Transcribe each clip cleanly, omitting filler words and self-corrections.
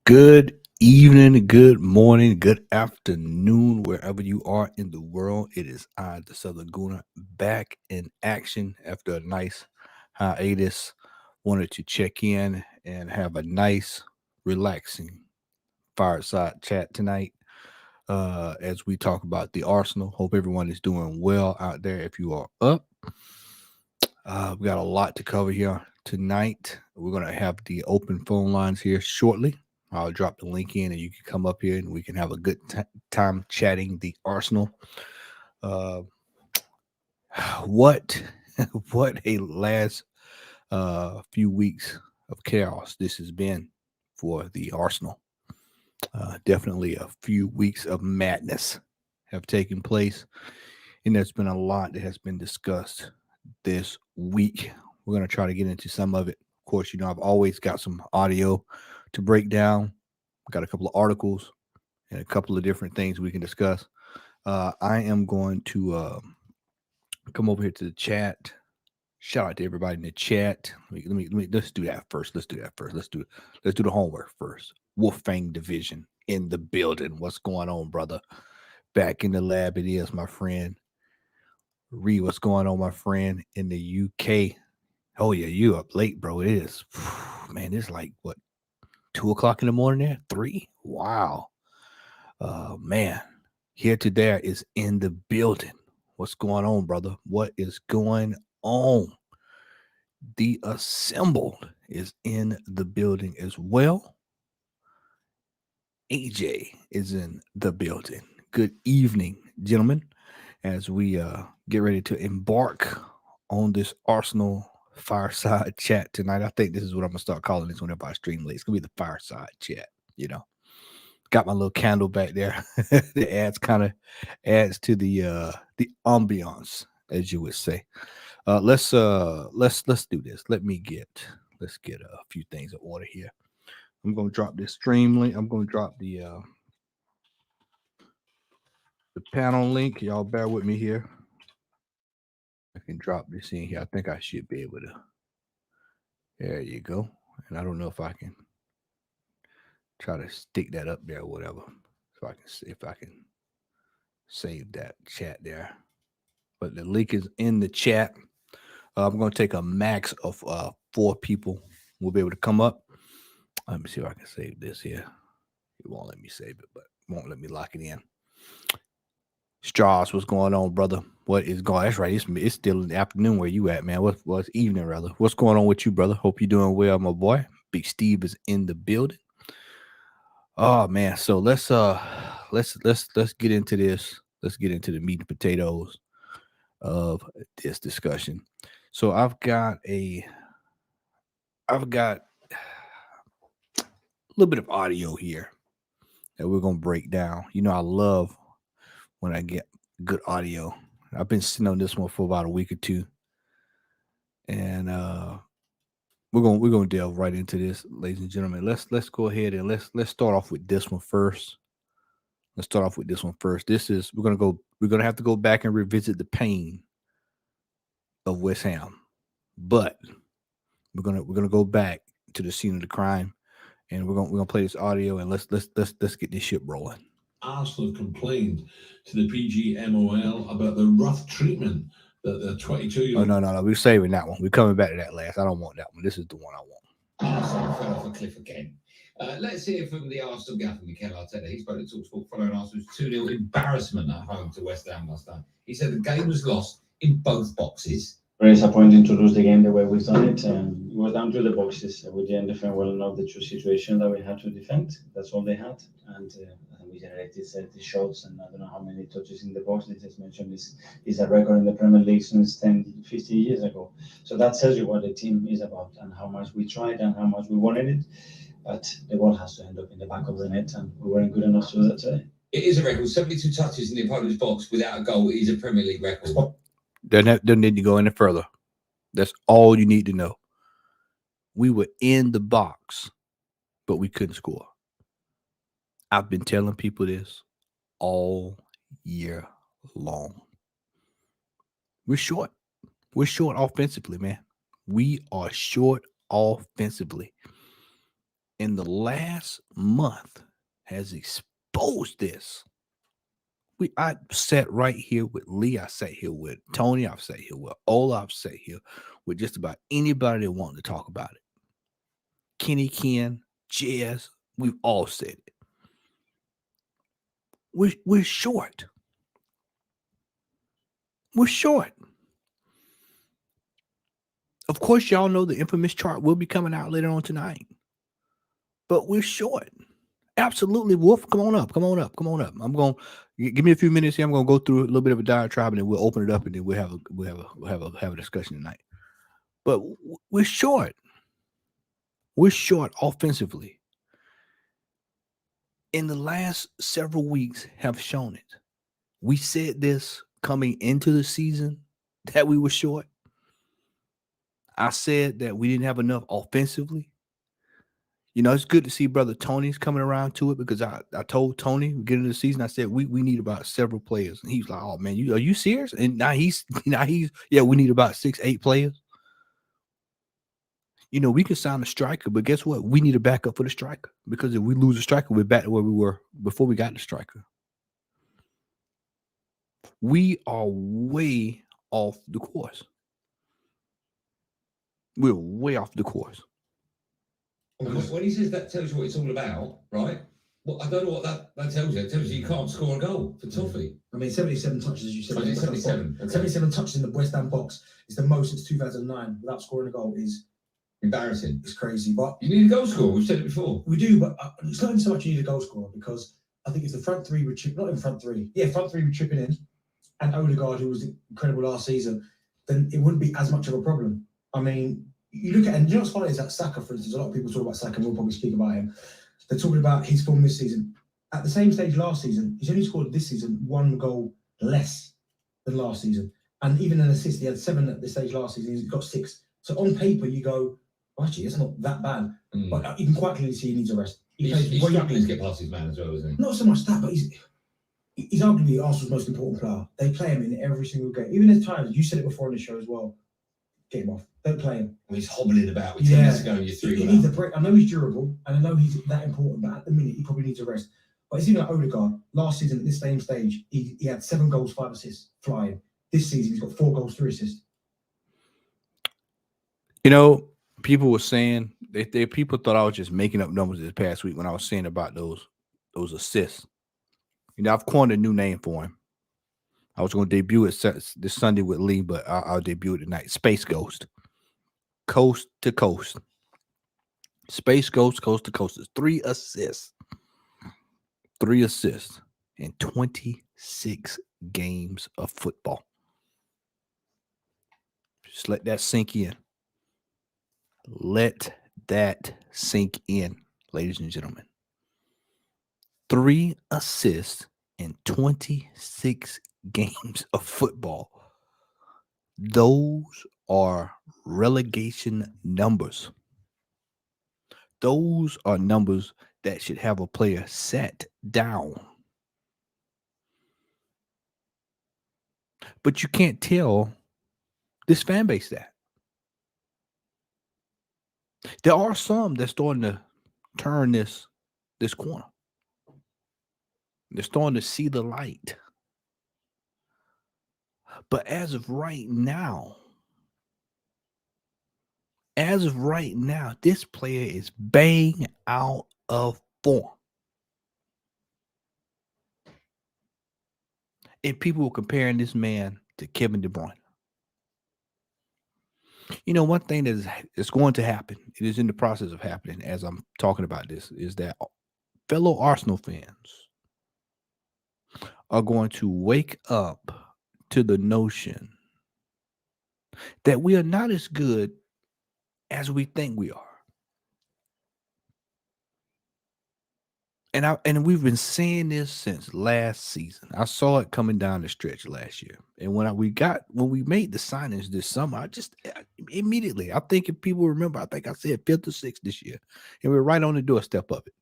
Good evening, good morning, good afternoon, wherever you are in the world. It is I, the Southern Gooner, back in action after a nice hiatus. Wanted to check in and have a nice, relaxing fireside chat tonight as we talk about the Arsenal. Hope everyone is doing well out there. If you are up, we got a lot to cover here tonight. We're going to have the open phone lines here shortly. I'll drop the link in and you can come up here and we can have a good time chatting the Arsenal. Uh, what what a last few weeks of chaos this has been for the Arsenal. Definitely a few weeks of madness have taken place, and there's been a lot that has been discussed this week. We're going to try to get into some of it. Of course, I've always got some audio to break down. Got a couple of articles and a couple of different things we can discuss. I am going to come over here to the chat. Shout out to everybody in the chat. Let's do that first. Let's do the homework first. Wolfang Division in the building. What's going on, brother? Back in the lab, it is, my friend. Reed, what's going on, my friend in the UK? Oh yeah, you up late, bro. It is, man. It's like what, 2 o'clock in the morning there? 3? Wow. Man, here to there is in the building. What's going on, brother? What is going on? The assembled is in the building as well. AJ is in the building. Good evening, gentlemen, as we get ready to embark on this Arsenal fireside chat tonight. I think this is what I'm gonna start calling this whenever I stream late. It's gonna be the fireside chat, got my little candle back there. It adds to the ambiance, as you would say. Let's do this. Let's get a few things in order here. I'm gonna drop this stream link. I'm gonna drop the panel link. Y'all bear with me here. I can drop this in here. I think I should be able to. There you go. And I don't know if I can try to stick that up there or whatever. So I can see if I can save that chat there. But the link is in the chat. I'm going to take a max of 4 people. We'll be able to come up. Let me see if I can save this here. It won't let me save it, but it won't let me lock it in. Strauss, what's going on, brother? What is going? That's right. It's still in the afternoon where you at, man. What's evening, rather? What's going on with you, brother? Hope you're doing well, my boy. Big Steve is in the building. Oh man, so let's get into this. Let's get into the meat and potatoes of this discussion. So I've got a little bit of audio here that we're gonna break down. I love when I get good audio. I've been sitting on this one for about a week or two, and we're gonna delve right into this, ladies and gentlemen. Let's go ahead and let's start off with this one first. Let's start off with this one first. We're gonna have to go back and revisit the pain of West Ham, but we're gonna go back to the scene of the crime, and we're gonna play this audio and let's get this shit rolling. Arsenal have complained to the PGMOL about the rough treatment that the 22-year-old. Oh no, we're saving that one. We're coming back to that last. I don't want that one. This is the one I want. Arsenal fell off a cliff again. Let's hear from the Arsenal gaffer, Mikel Arteta. He spoke to TalkSport following Arsenal's 2-0 embarrassment at home to West Ham last night. He said the game was lost in both boxes. Very disappointing to lose the game the way we've done it. It was down to the boxes. We didn't defend well enough the true situation that we had to defend. That's all they had. And we generated 30 shots and I don't know how many touches in the box. They just mentioned is a record in the Premier League since 10, 15 years ago. So that tells you what the team is about and how much we tried and how much we wanted it. But the ball has to end up in the back of the net and we weren't good enough to do that today. It is a record. 72 touches in the opponent's box without a goal is a Premier League record. Doesn't need to go any further. That's all you need to know. We were in the box, but we couldn't score. I've been telling people this all year long. We're short. We're short offensively, man. We are short offensively. in the last month has exposed this. I sat right here with Lee. I sat here with Tony. I've sat here with Ola. I've sat here with just about anybody that wanted to talk about it. Kenny Ken, Jazz, we've all said it. We're short. We're short. Of course, y'all know the infamous chart will be coming out later on tonight. But we're short. Absolutely, Wolf. Come on up. Come on up. Come on up. I'm going to give me a few minutes here. I'm going to go through a little bit of a diatribe, and then we'll open it up, and then we'll have a discussion tonight. But we're short. We're short offensively. In the last several weeks have shown it. We said this coming into the season that we were short. I said that we didn't have enough offensively. You know, it's good to see brother Tony's coming around to it, because I told Tony beginning of the season, I said we need about several players. And he's like, oh man, are you serious? And now he's yeah, we need about 6-8 players. You know, we can sign a striker, but guess what? We need a backup for the striker, because if we lose a striker, we're back to where we were before we got the striker. We are way off the course. We're way off the course. When he says that tells you what it's all about, right? Well, I don't know what that tells you. It tells you can't score a goal for Toffee. I mean, 77 touches, as you said. 77. Okay. 77 touches in the West Ham box is the most since 2009 without scoring a goal. Is embarrassing. It's crazy. But you need a goal scorer. We've said it before. We do, but it's not even so much you need a goal scorer, because I think if the front three were not in front three, front three were chipping in, and Odegaard, who was incredible last season, then it wouldn't be as much of a problem. I mean, you look at, and you know what's funny is that Saka, for instance, a lot of people talk about Saka, and we'll probably speak about him. They're talking about his form this season. At the same stage last season, he's only scored this season 1 goal less than last season. And even an assist, he had 7 at this stage last season, he's got 6. So on paper, you go, well, actually, it's not that bad. But you can quite clearly see he needs a rest. He's struggling to get past his man as well, isn't he? Not so much that, but he's arguably Arsenal's most important player. They play him in every single game. Even at times, you said it before on the show as well, get him off. Don't play him. Well, he's hobbling about with 10 minutes ago and you're 3 He needs a break. I know he's durable, and I know he's that important, but at the minute, he probably needs a rest. But it's even like Odegaard. Last season, at this same stage, he had 7 goals, 5 assists, flying. This season, he's got 4 goals, 3 assists. You know, people were saying, people thought I was just making up numbers this past week when I was saying about those assists. You know, I've coined a new name for him. I was going to debut it this Sunday with Lee, but I'll debut it tonight. Space Ghost. Coast to coast. Space Ghost, coast to coast. It's 3 assists. 3 assists in 26 games of football. Just let that sink in. Let that sink in, ladies and gentlemen. 3 assists in 26 games of football. Those are relegation numbers. Those are numbers that should have a player sat down. But you can't tell this fan base that. There are some that's starting to turn this corner. They're starting to see the light. But as of right now, this player is bang out of form. And people were comparing this man to Kevin De Bruyne. You know, one thing that is going to happen, it is in the process of happening as I'm talking about this, is that fellow Arsenal fans are going to wake up to the notion that we are not as good as we think we are. And we've been saying this since last season. I saw it coming down the stretch last year. And when we made the signings this summer, I think if people remember, I think I said 5th or 6th this year. And we're right on the doorstep of it.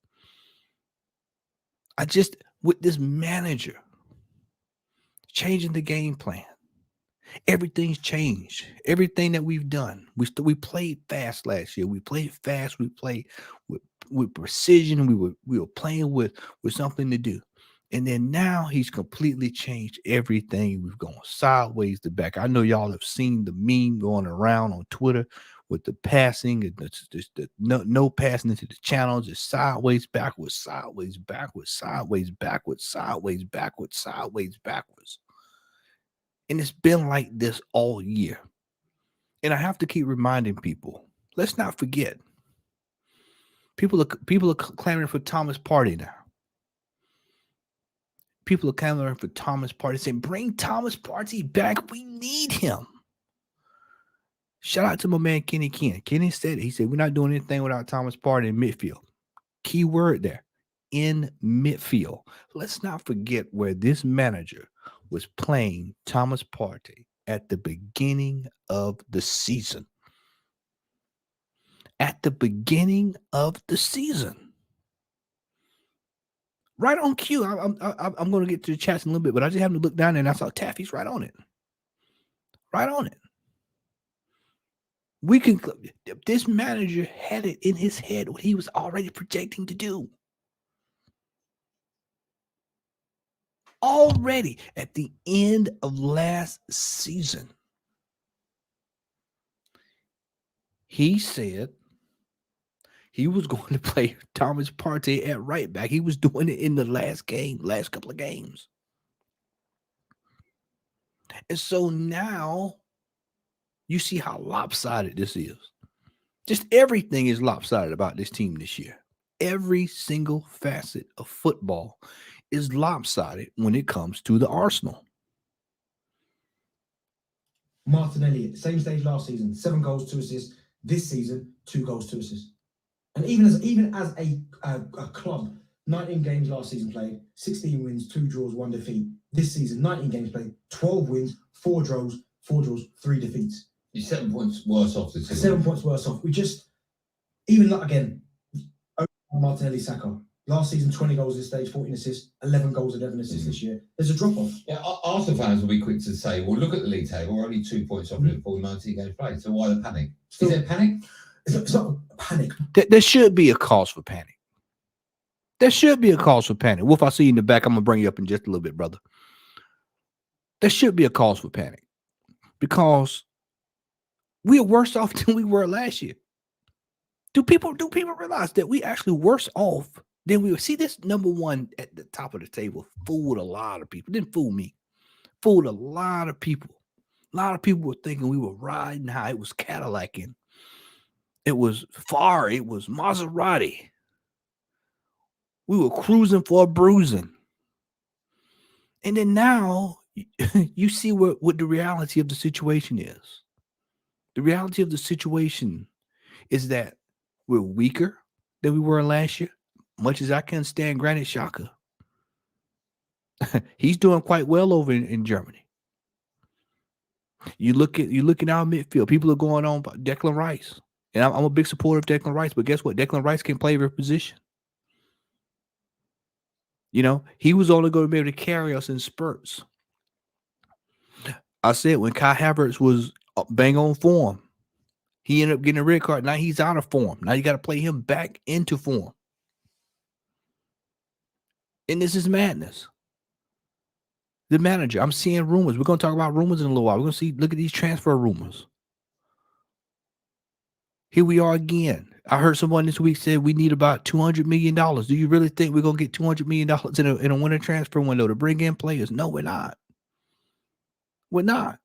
With this manager changing the game plan, Everything's changed. Everything that we've done. We played fast last year. We played fast. We played with precision. We were playing with something to do. And then now he's completely changed everything. We've gone sideways to back. I know y'all have seen the meme going around on Twitter with the passing and the no passing into the channel, just sideways, backwards, sideways, backwards, sideways, backwards, sideways, backwards, sideways, backwards. And it's been like this all year. And I have to keep reminding people, let's not forget. People are clamoring for Thomas Partey now. People are clamoring for Thomas Partey, saying, bring Thomas Partey back. We need him. Shout out to my man Kenny Ken. Kenny said, he said, we're not doing anything without Thomas Partey in midfield. Key word there, in midfield. Let's not forget where this manager was playing Thomas Partey at the beginning of the season. At the beginning of the season. Right on cue. I'm going to get to the chats in a little bit, but I just happened to look down there and I saw Taffy's right on it. Right on it. This manager had it in his head what he was already projecting to do. Already at the end of last season, he said he was going to play Thomas Partey at right back. He was doing it in the last couple of games. And so now you see how lopsided this is. Just everything is lopsided about this team this year. Every single facet of football is lopsided when it comes to the Arsenal. Martinelli, same stage last season, 7 goals, 2 assists. This season, 2 goals, 2 assists. And even as a club, 19 games last season played, 16 wins, 2 draws, 1 defeat. This season, 19 games played, 12 wins, 4 draws, 3 defeats. You're 7 points worse off this season. 7 points worse off. We just, even like again, Martinelli, Saka. Last season, 20 goals this stage, 14 assists, 11 goals, 11 assists this year. There's a drop off. Yeah, Arsenal fans will be quick to say, well, look at the league table. We're only 2 points off Liverpool, 19 games played. So why the panic? Is there panic? It's not a panic. There should be a cause for panic. There should be a cause for panic. Wolf, I see you in the back. I'm going to bring you up in just a little bit, brother. There should be a cause for panic because we are worse off than we were last year. Do people realize that we actually worse off than we were? See, this number one at the top of the table fooled a lot of people. Didn't fool me. Fooled a lot of people. A lot of people were thinking we were riding high. It was Cadillacing. It was far. It was Maserati. We were cruising for a bruising. And then now you see what the reality of the situation is. The reality of the situation is that we're weaker than we were last year. Much as I can stand Granit Xhaka. He's doing quite well over in Germany. You look at our midfield. People are going on about Declan Rice. And I'm a big supporter of Declan Rice, but guess what? Declan Rice can play every position. You know, he was only going to be able to carry us in spurts. I said when Kai Havertz was bang on form, he ended up getting a red card. Now he's out of form. Now you got to play him back into form. And this is madness. The manager, I'm seeing rumors. We're going to talk about rumors in a little while. We're going to look at these transfer rumors. Here we are again. I heard someone this week said we need about $200 million. Do you really think we're going to get $200 million in a winter transfer window to bring in players? No, we're not. We're not.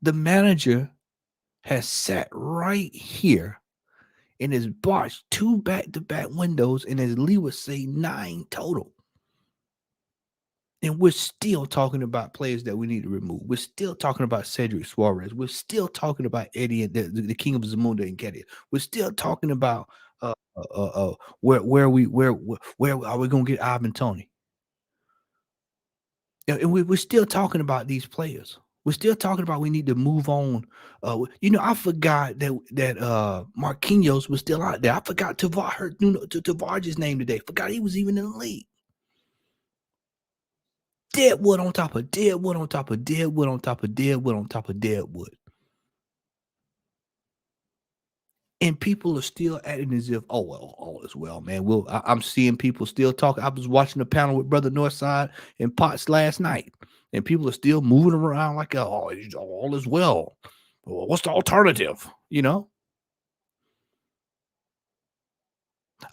The manager has sat right here and has botched 2 back-to-back windows, and as Lee would say, 9 total. And we're still talking about players that we need to remove. We're still talking about Cedric Suarez. We're still talking about Eddie, the king of Zamunda and Getty. We're still talking about where are we going to get Ivan Toney? And we're still talking about these players. We're still talking about we need to move on. I forgot that Marquinhos was still out there. I forgot Tavares' name today. Forgot he was even in the league. Deadwood on top of deadwood on top of deadwood on top of deadwood on top of deadwood. And people are still acting as if, oh, well, all is well, man. I'm seeing people still talking. I was watching the panel with Brother Northside and Potts last night, and people are still moving around like, oh, all is well. Well, what's the alternative? You know?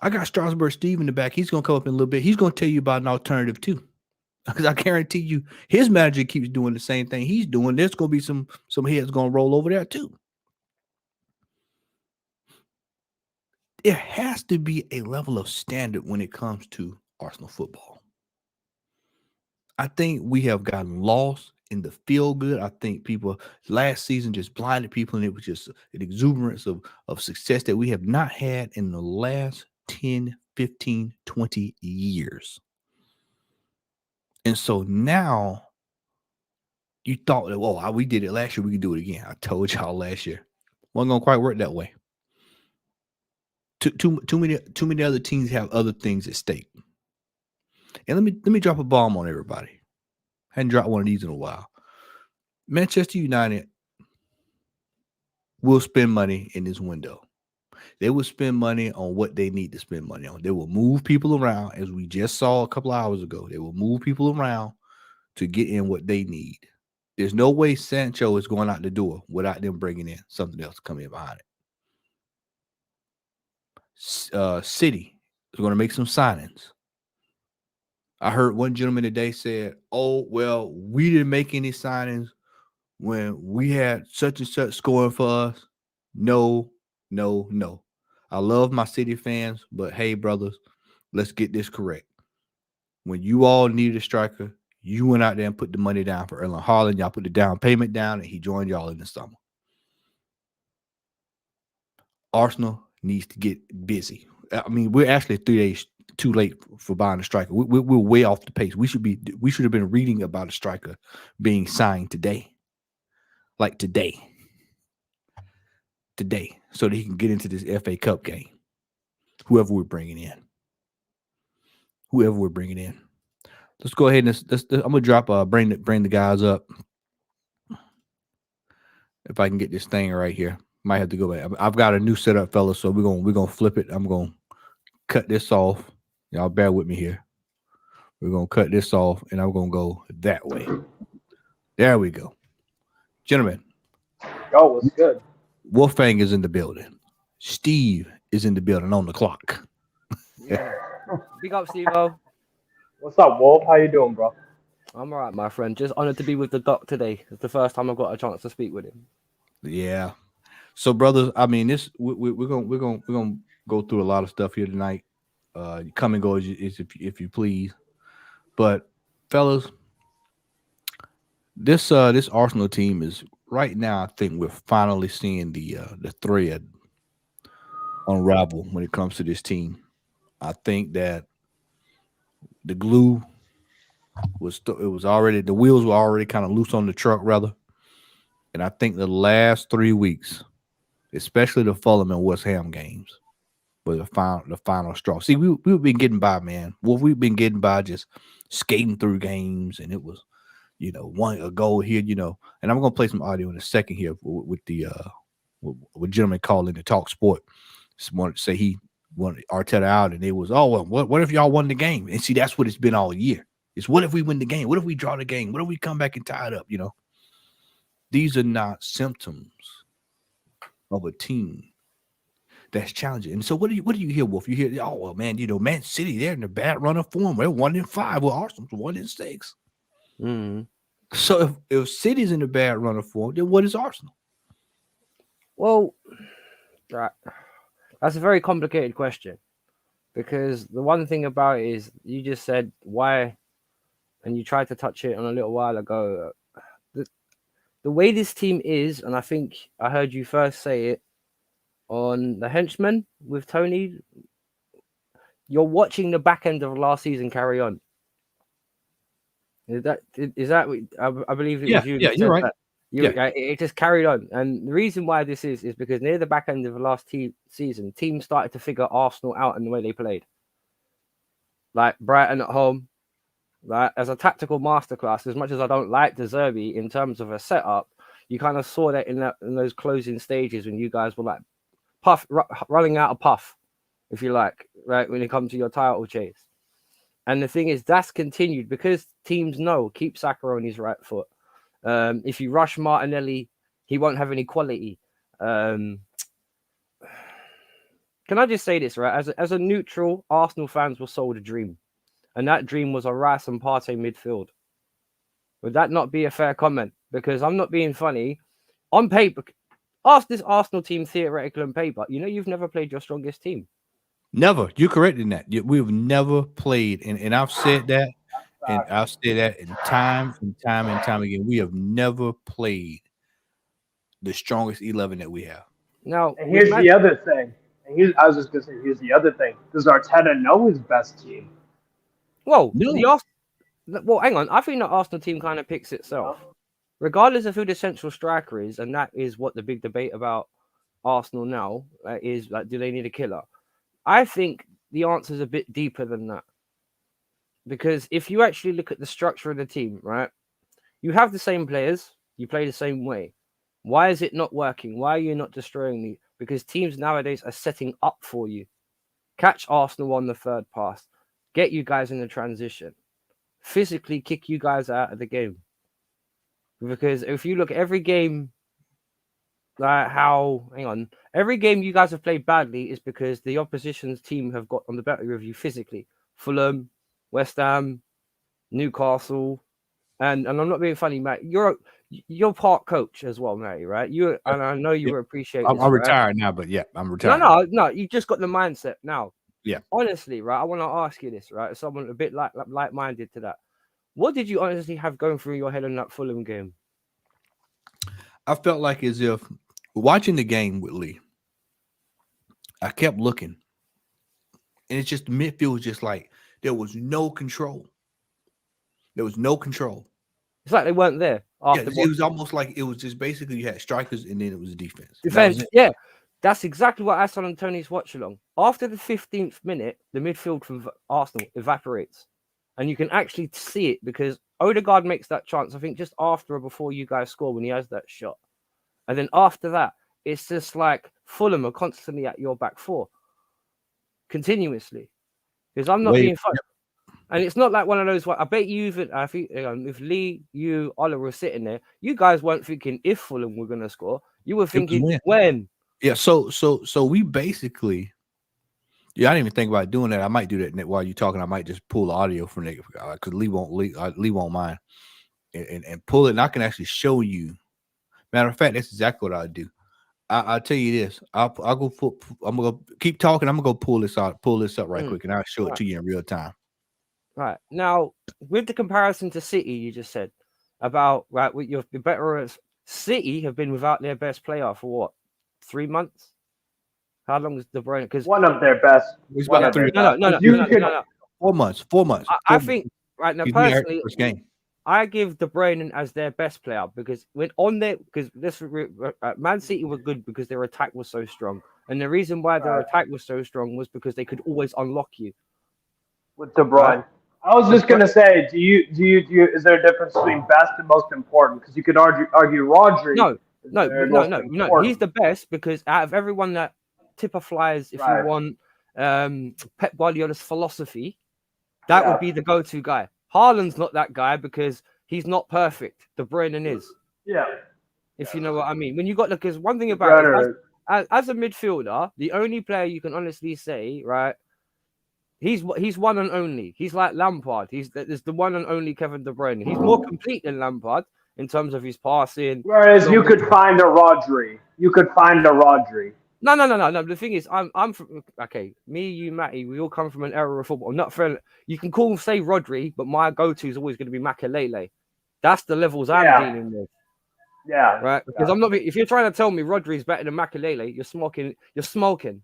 I got Strasburg Steve in the back. He's going to come up in a little bit. He's going to tell you about an alternative, too. Because I guarantee you, his manager keeps doing the same thing he's doing. There's going to be some heads going to roll over there, too. There has to be a level of standard when it comes to Arsenal football. I think we have gotten lost in the feel good. I think people last season just blinded people, and it was just an exuberance of success that we have not had in the last 10, 15, 20 years. And so now you thought that, well, we did it last year, we can do it again. I told y'all last year. Wasn't going to quite work that way. Too many other teams have other things at stake. And let me drop a bomb on everybody. Hadn't dropped one of these in a while. Manchester United will spend money in this window. They will spend money on what they need to spend money on. They will move people around, as we just saw a couple of hours ago. They will move people around to get in what they need. There's no way Sancho is going out the door without them bringing in something else coming in behind it. City is going to make some signings. I heard one gentleman today said, oh, well, we didn't make any signings when we had such and such scoring for us. No. I love my City fans, but hey, brothers, let's get this correct. When you all needed a striker, you went out there and put the money down for Erling Haaland. Y'all put the down payment down, and he joined y'all in the summer. Arsenal needs to get busy. I mean, we're actually 3 days too late for buying a striker. We're way off the pace. We should have been reading about a striker being signed today, like today, so that he can get into this FA Cup game. Whoever we're bringing in. Let's go ahead and let's I'm gonna drop bring the guys up. If I can get this thing right here. Might have to go back. I've got a new setup, fellas, so we're gonna flip it. I'm gonna cut this off. Y'all bear with me here. We're gonna cut this off, and I'm gonna go that way. There we go. Gentlemen. Yo, what's good? Wolfgang is in the building. Steve is in the building on the clock. Yeah. Big up, Steve-O. What's up, Wolf? How you doing, bro? I'm all right, my friend. Just honored to be with the doc today. It's the first time I've got a chance to speak with him. Yeah. So, brothers, I mean, this we're gonna go through a lot of stuff here tonight. Come and go as if you please. But, fellas, this Arsenal team is right now. I think we're finally seeing the thread unravel when it comes to this team. I think that the glue the wheels were already kind of loose on the truck, rather. And I think the last 3 weeks, especially the Fulham and West Ham games, were the final straw. See, we've been getting by, man. Well, we've been getting by just skating through games, and it was, a goal here, And I'm gonna play some audio in a second here with with gentleman calling to Talk Sport. Just wanted to say he wanted Arteta out, and it was, oh well, what if y'all won the game? And see, that's what it's been all year. It's what if we win the game? What if we draw the game? What if we come back and tie it up? These are not symptoms of a team that's challenging. And so what do you hear, Wolf? You hear, oh well, man, Man City, they're in a bad run of form. They're 1-5. Well, Arsenal's 1-6. Mm. So if City's in a bad run of form, then what is Arsenal? Well, that's a very complicated question, because the one thing about it is you just said why, and you tried to touch it on a little while ago. The way this team is, and I think I heard you first say it on the Henchman with Tony, you're watching the back end of last season carry on. Is that I believe it was you? Yeah, you're right. It just carried on, and the reason why this is because near the back end of the last season, teams started to figure Arsenal out and the way they played. Like Brighton at home, right, as a tactical masterclass, as much as I don't like De Zerbi in terms of a setup, you kind of saw that in those closing stages when you guys were like running out of puff, if you like, right, when it comes to your title chase. And the thing is, that's continued because teams know keep Saka on his right foot. If you rush Martinelli, he won't have any quality. Can I just say this, right? As a neutral, Arsenal fans were sold a dream. And that dream was a Rice and Partey midfield. Would that not be a fair comment? Because I'm not being funny. On paper, ask this Arsenal team theoretical on paper. You know, you've never played your strongest team. Never. You're correct in that. We've never played, and I've said that, and I've said that in time and time and time again. We have never played the strongest 11 that we have. Now, And here's the other thing. I was just going to say, here's the other thing. Does Arteta know his best team? Well, No. well, hang on. I think the Arsenal team kind of picks itself, regardless of who the central striker is, and that is what the big debate about Arsenal now is. Like, do they need a killer? I think the answer is a bit deeper than that, because if you actually look at the structure of the team, right, you have the same players, you play the same way. Why is it not working? Why are you not destroying me? Because teams nowadays are setting up for you. Catch Arsenal on the third pass. Get you guys in the transition. Physically kick you guys out of the game. Because if you look at every game, every game you guys have played badly is because the opposition's team have got on the better of you physically. Fulham, West Ham, Newcastle, and I'm not being funny, Matt. You're part coach as well, Matty, right? And I know you appreciate. I'm right? retired now, but yeah, I'm retired. No. You just got the mindset now. Yeah. Honestly, right. I want to ask you this, right? Someone a bit like-minded to that. What did you honestly have going through your head in that Fulham game? I felt like as if watching the game with Lee, I kept looking, and it's just the midfield was just like there was no control. There was no control. It's like they weren't there. It was almost like it was just basically you had strikers and then it was defense. Yeah, that's exactly what I saw on Tony's watch along. After the 15th minute, the midfield from Arsenal evaporates, and you can actually see it because Odegaard makes that chance. I think just after or before you guys score when he has that shot, and then after that, it's just like Fulham are constantly at your back four, continuously. Because I'm not being funny. And it's not like one of those. I bet you even I think if Lee, you, Ola were sitting there, you guys weren't thinking if Fulham were going to score. You were thinking when. Yeah. So we basically. Yeah, I didn't even think about doing that. I might do that while you're talking. I might just pull the audio from it because Lee won't mind, and pull it. And I can actually show you. Matter of fact, that's exactly what I'll do. I'll tell you this. I'm gonna keep talking. I'm gonna go pull this up right quick, and I'll show it to you in real time. Right. Now, with the comparison to City, you just said about, right, with your better City have been without their best player for what, 3 months? How long is De Bruyne? Because one of their best. No. 4 months. 4 months. I think right now, personally, I give De Bruyne as their best player because Man City were good because their attack was so strong, and the reason why their attack was so strong was because they could always unlock you with De Bruyne. I was just gonna say, do you? Is there a difference between best and most important? Because you could argue Rodri. No. He's the best because out of everyone that Tipper flies, if you want Pep Guardiola's philosophy, that would be the go-to guy. Haaland's not that guy because he's not perfect. De Bruyne is. Yeah. If you know what I mean. When you got because one thing about it, as a midfielder, the only player you can honestly say, right? He's one and only. He's like Lampard. There's the one and only Kevin De Bruyne. He's more complete than Lampard in terms of his passing. Whereas you could find a Rodri. No. The thing is, I'm from me, you, Matty, we all come from an era of football. Not for you can say Rodri, but my go-to is always going to be Makelele. That's the levels I'm dealing with. Yeah. Right? Because I'm not. If you're trying to tell me Rodri is better than Makelele, you're smoking. You're smoking.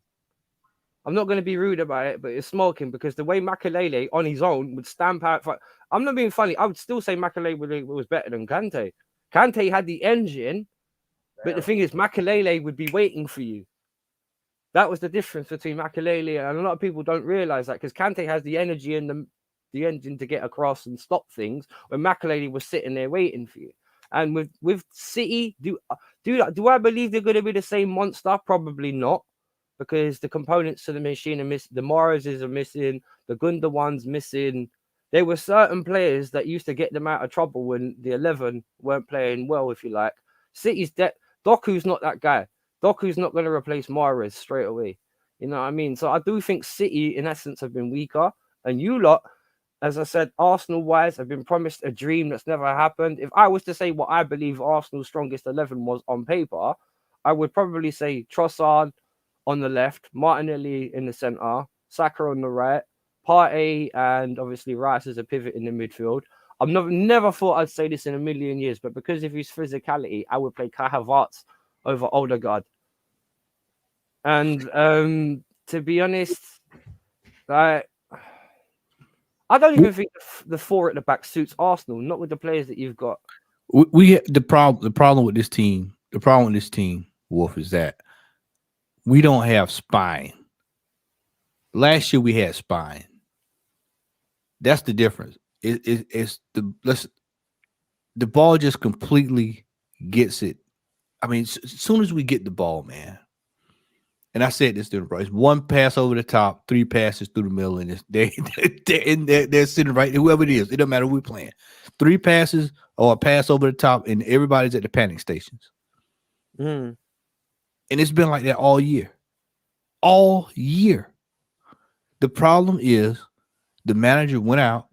I'm not going to be rude about it, but it's smoking because the way Makelele on his own would stamp out. I'm not being funny. I would still say Makelele was better than Kante. Kante had the engine, but the thing is, Makelele would be waiting for you. That was the difference between Makelele and a lot of people don't realize that because Kante has the energy and the engine to get across and stop things when Makelele was sitting there waiting for you. And with City, do I believe they're going to be the same monster? Probably not, because the components to the machine are missing. The Morrises are missing. The Gundogan's missing. There were certain players that used to get them out of trouble when the 11 weren't playing well, if you like. City's Doku's not that guy. Doku's not going to replace Mahrez straight away. You know what I mean? So I do think City, in essence, have been weaker. And you lot, as I said, Arsenal-wise, have been promised a dream that's never happened. If I was to say what I believe Arsenal's strongest 11 was on paper, I would probably say Trossard on the left, Martinelli in the centre, Saka on the right, Partey, and obviously Rice as a pivot in the midfield. I've never thought I'd say this in a million years, but because of his physicality, I would play Kai Havertz over Odegaard. And to be honest, I don't even think the four at the back suits Arsenal, not with the players that you've got. We the problem with this team, Wolf, is that we don't have spine. Last year we had spine. That's the difference. It's the ball just completely gets it. I mean, as soon as we get the ball, man. And I said this to the Bryce: one pass over the top, 3 passes through the middle, and they're sitting right. Whoever it is, it don't matter who we're playing. 3 passes or a pass over the top, and everybody's at the panic stations. Mm. And it's been like that all year. All year. The problem is the manager went out.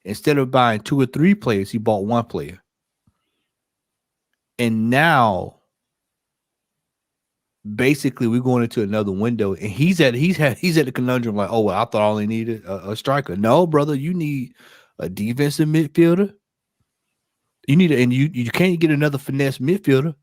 Instead of buying 2 or 3 players, he bought 1 player. And now, basically, we're going into another window, and he's at the conundrum like, oh, well, I thought I only needed a striker. No, brother, you need a defensive midfielder. You need you can't get another finesse midfielder.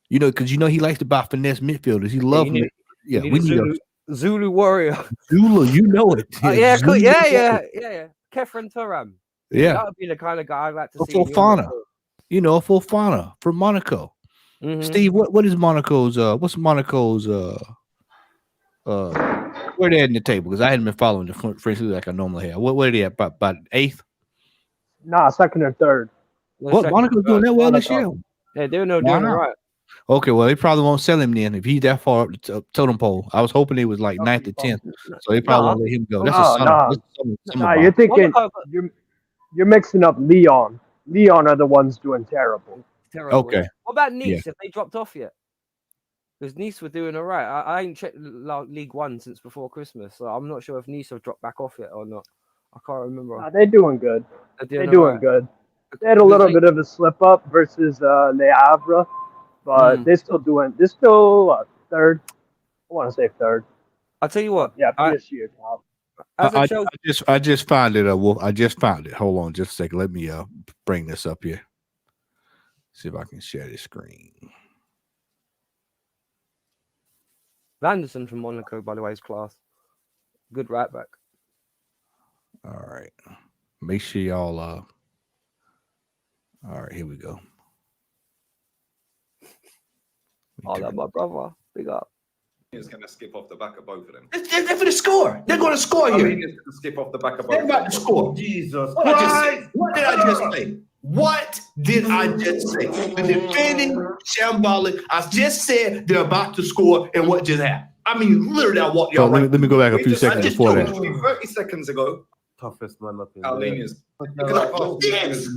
You know, because he likes to buy finesse midfielders. He loves them. Yeah, we need a Zulu warrior. Zulu, you know it. Yeah, Zulu, yeah. Kefren Turam. Yeah, that would be the kind of guy I'd like to see. Fofana. Fofana from Monaco. Mm-hmm. Steve, what is Monaco's? What's Monaco's? Where they at in the table? Because I hadn't been following the French league like I normally have. What are they at? About 8th? Nah, 2nd or 3rd. What Monaco's doing that well this year? Yeah, they're doing it right. Okay, well, they probably won't sell him then if he's that far up the totem pole. I was hoping he was like 9th or 10th, so they probably won't let him go. That's a summer you're thinking you're mixing up Lyon. Lyon are the ones doing terrible. Okay. What about Nice? Have they dropped off yet? Because Nice were doing all right. I ain't checked League One since before Christmas, so I'm not sure if Nice have dropped back off yet or not. I can't remember. They're doing good. They're doing good. They had a little bit of a slip up versus Le Havre, but they're still 3rd. I want to say 3rd. I'll tell you what. Yeah, PSG top. I just found it, Wolf. I just found it. Hold on just a second. Let me bring this up here. See if I can share this screen. Vanderson from Monaco, by the way, is class. Good right back. All right. Make sure y'all all right, here we go. Oh, that's my brother. Big up. Is going to skip off the back of both of them. They're going to score. They're going to score here. Is going to skip off the back of both. They're about to score. Jesus What Christ. did I just say? What did I just say? The defending shambolic. I just said they're about to score, and what just happened? I mean, literally, I walked y'all right. Let me go back a few seconds before that. 30 seconds ago, Toughest man up here. Albania's. Look at that pass. Yes.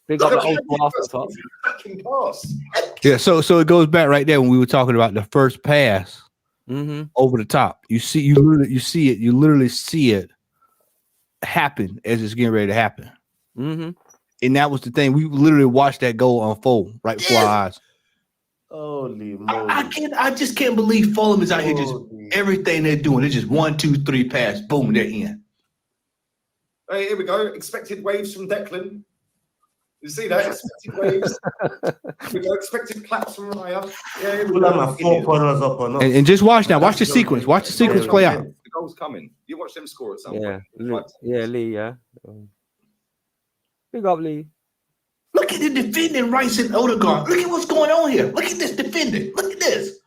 Big up the old blaster top. Fucking pass. Yeah, so it goes back right there when we were talking about the first pass over the top. You literally see it happen as it's getting ready to happen. Mm-hmm. And that was the thing. We literally watched that goal unfold right before our eyes. Holy moly. I just can't believe Fulham is out here just everything they're doing. It's just 1, 2, 3 pass. Boom, they're in. Hey, here we go. Expected waves from Declan. You see that? Expected waves. We go. Expected claps from Raya. Yeah, here we Well, I'm go. a 4 corners up or not. And just watch now. Watch the sequence. Watch the sequence play out. The goal's coming. You watch them score at some Yeah, point. Lee, yeah. Big up, Lee. Look at the defending Rice and Odegaard. Look at what's going on here. Look at this defending. Look at this.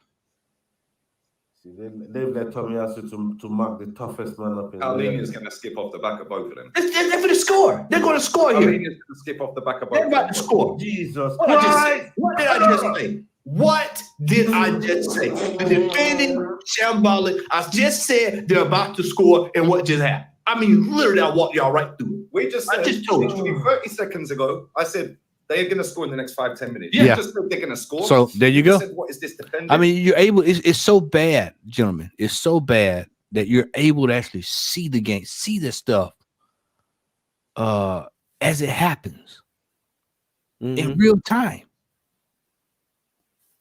They've let Tomiyasu to mark the toughest man up in Paulinho's going to skip off the back of both of them. They're going to score. They're going to score here. Paulinho's going to skip off the back of both They're of them. about to score. Jesus What did I just Christ! say? What did I just say? What did I just say? The defending shambolic. I just said they're about to score, and what just happened? I mean, literally, I walked y'all right through it. We just I said, just told you. literally 30 seconds ago, I said they're going to score in the next 5-10 minutes. Yeah. You just said they're going to score. So there you go. Said, what is this defending? I mean, you're able. It's so bad, gentlemen. It's so bad that you're able to actually see the game, see this stuff, as it happens in real time.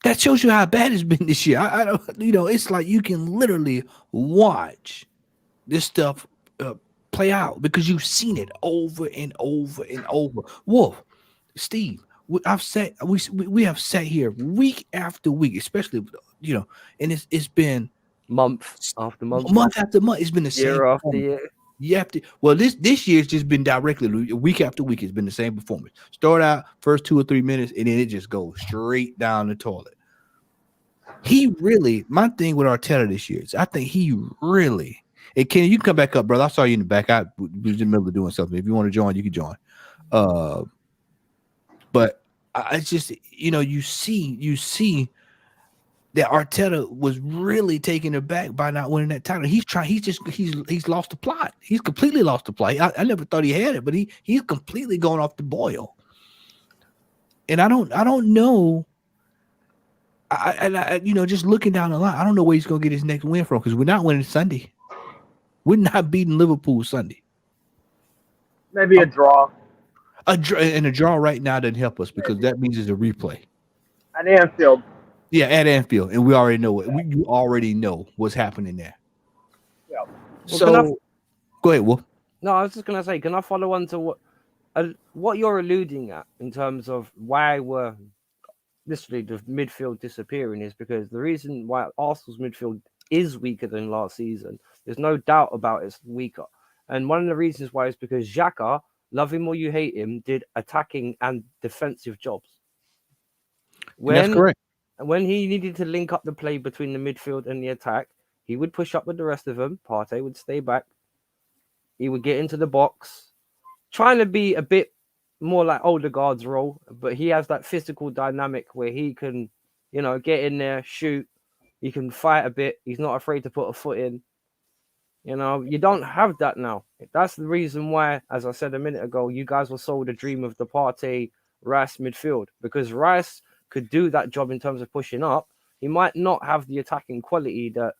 That shows you how bad it's been this year. I don't, it's like you can literally watch this stuff play out because you've seen it over and over and over. Wolf, Steve, we have sat here week after week, especially and it's been month after month, month after month. It's been the same year after year. You have to. Well, this year's just been directly week after week. It's been the same performance. Start out first 2 or 3 minutes, and then it just goes straight down the toilet. My thing with Arteta this year is I think he really. And Kenny, you can come back up, brother. I saw you in the back. I was in the middle of doing something. If you want to join, you can join. But I just, you see that Arteta was really taken aback by not winning that title. He's lost the plot. He's completely lost the plot. I never thought he had it, but he's completely gone off the boil. And I don't know. I just looking down the line, I don't know where he's gonna get his next win from because we're not winning Sunday. We're not beating Liverpool Sunday. Maybe a draw. A draw right now doesn't help us because that means it's a replay. At Anfield. Yeah, at Anfield, and we already know it. You already know what's happening there. Yeah. So, go ahead, Wolf. No, I was just gonna say, can I follow on to what you're alluding at in terms of why we're literally the midfield disappearing is because the reason why Arsenal's midfield is weaker than last season, there's no doubt about it's weaker. And one of the reasons why is because Xhaka, love him or you hate him, did attacking and defensive jobs. That's correct. When he needed to link up the play between the midfield and the attack, he would push up with the rest of them. Partey would stay back. He would get into the box, trying to be a bit more like Odegaard's role, but he has that physical dynamic where he can, get in there, shoot. He can fight a bit. He's not afraid to put a foot in. You don't have that now. That's the reason why, as I said a minute ago, you guys were sold a dream of the Partey Rice midfield because Rice could do that job in terms of pushing up. He might not have the attacking quality that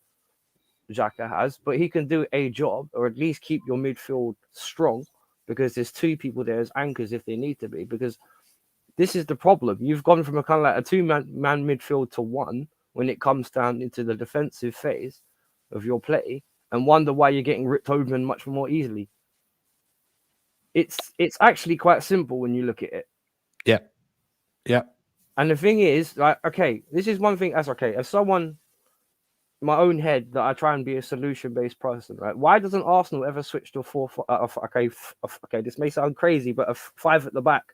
Xhaka has, but he can do a job or at least keep your midfield strong because there's two people there as anchors if they need to be. Because this is the problem. You've gone from a kind of like a two-man midfield to one when it comes down into the defensive phase of your play and wonder why you're getting ripped open much more easily. It's actually quite simple when you look at it. Yeah. Yeah. And the thing is, like, okay, this is one thing. That's okay. As someone, in my own head, that I try and be a solution-based person, right? Why doesn't Arsenal ever switch to a 4? Okay, this may sound crazy, but a 5 at the back,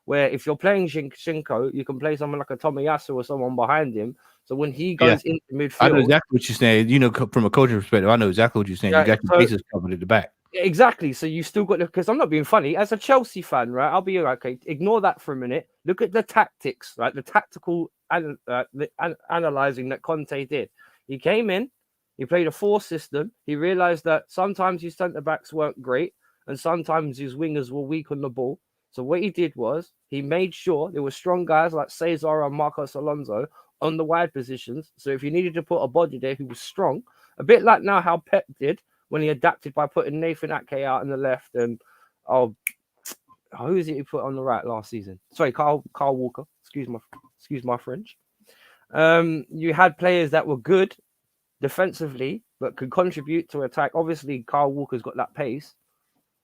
where if you're playing Shinko, you can play someone like a Tomiyasu or someone behind him. So when he goes into midfield, I know exactly what you're saying. From a coaching perspective, I know exactly what you're saying. You got your bases covered at the back. Exactly. So you still got because I'm not being funny. As a Chelsea fan, right? I'll be okay. Ignore that for a minute. Look at the tactics, right? The tactical analyzing that Conte did. He came in, he played a 4 system. He realized that sometimes his centre backs weren't great, and sometimes his wingers were weak on the ball. So what he did was he made sure there were strong guys like Cesar and Marcos Alonso on the wide positions. So if you needed to put a body there who was strong, a bit like now how Pep did when he adapted by putting Nathan Ake out on the left and who is it he put on the right last season? Sorry, Carl Walker. Excuse my French. You had players that were good defensively but could contribute to attack. Obviously, Carl Walker's got that pace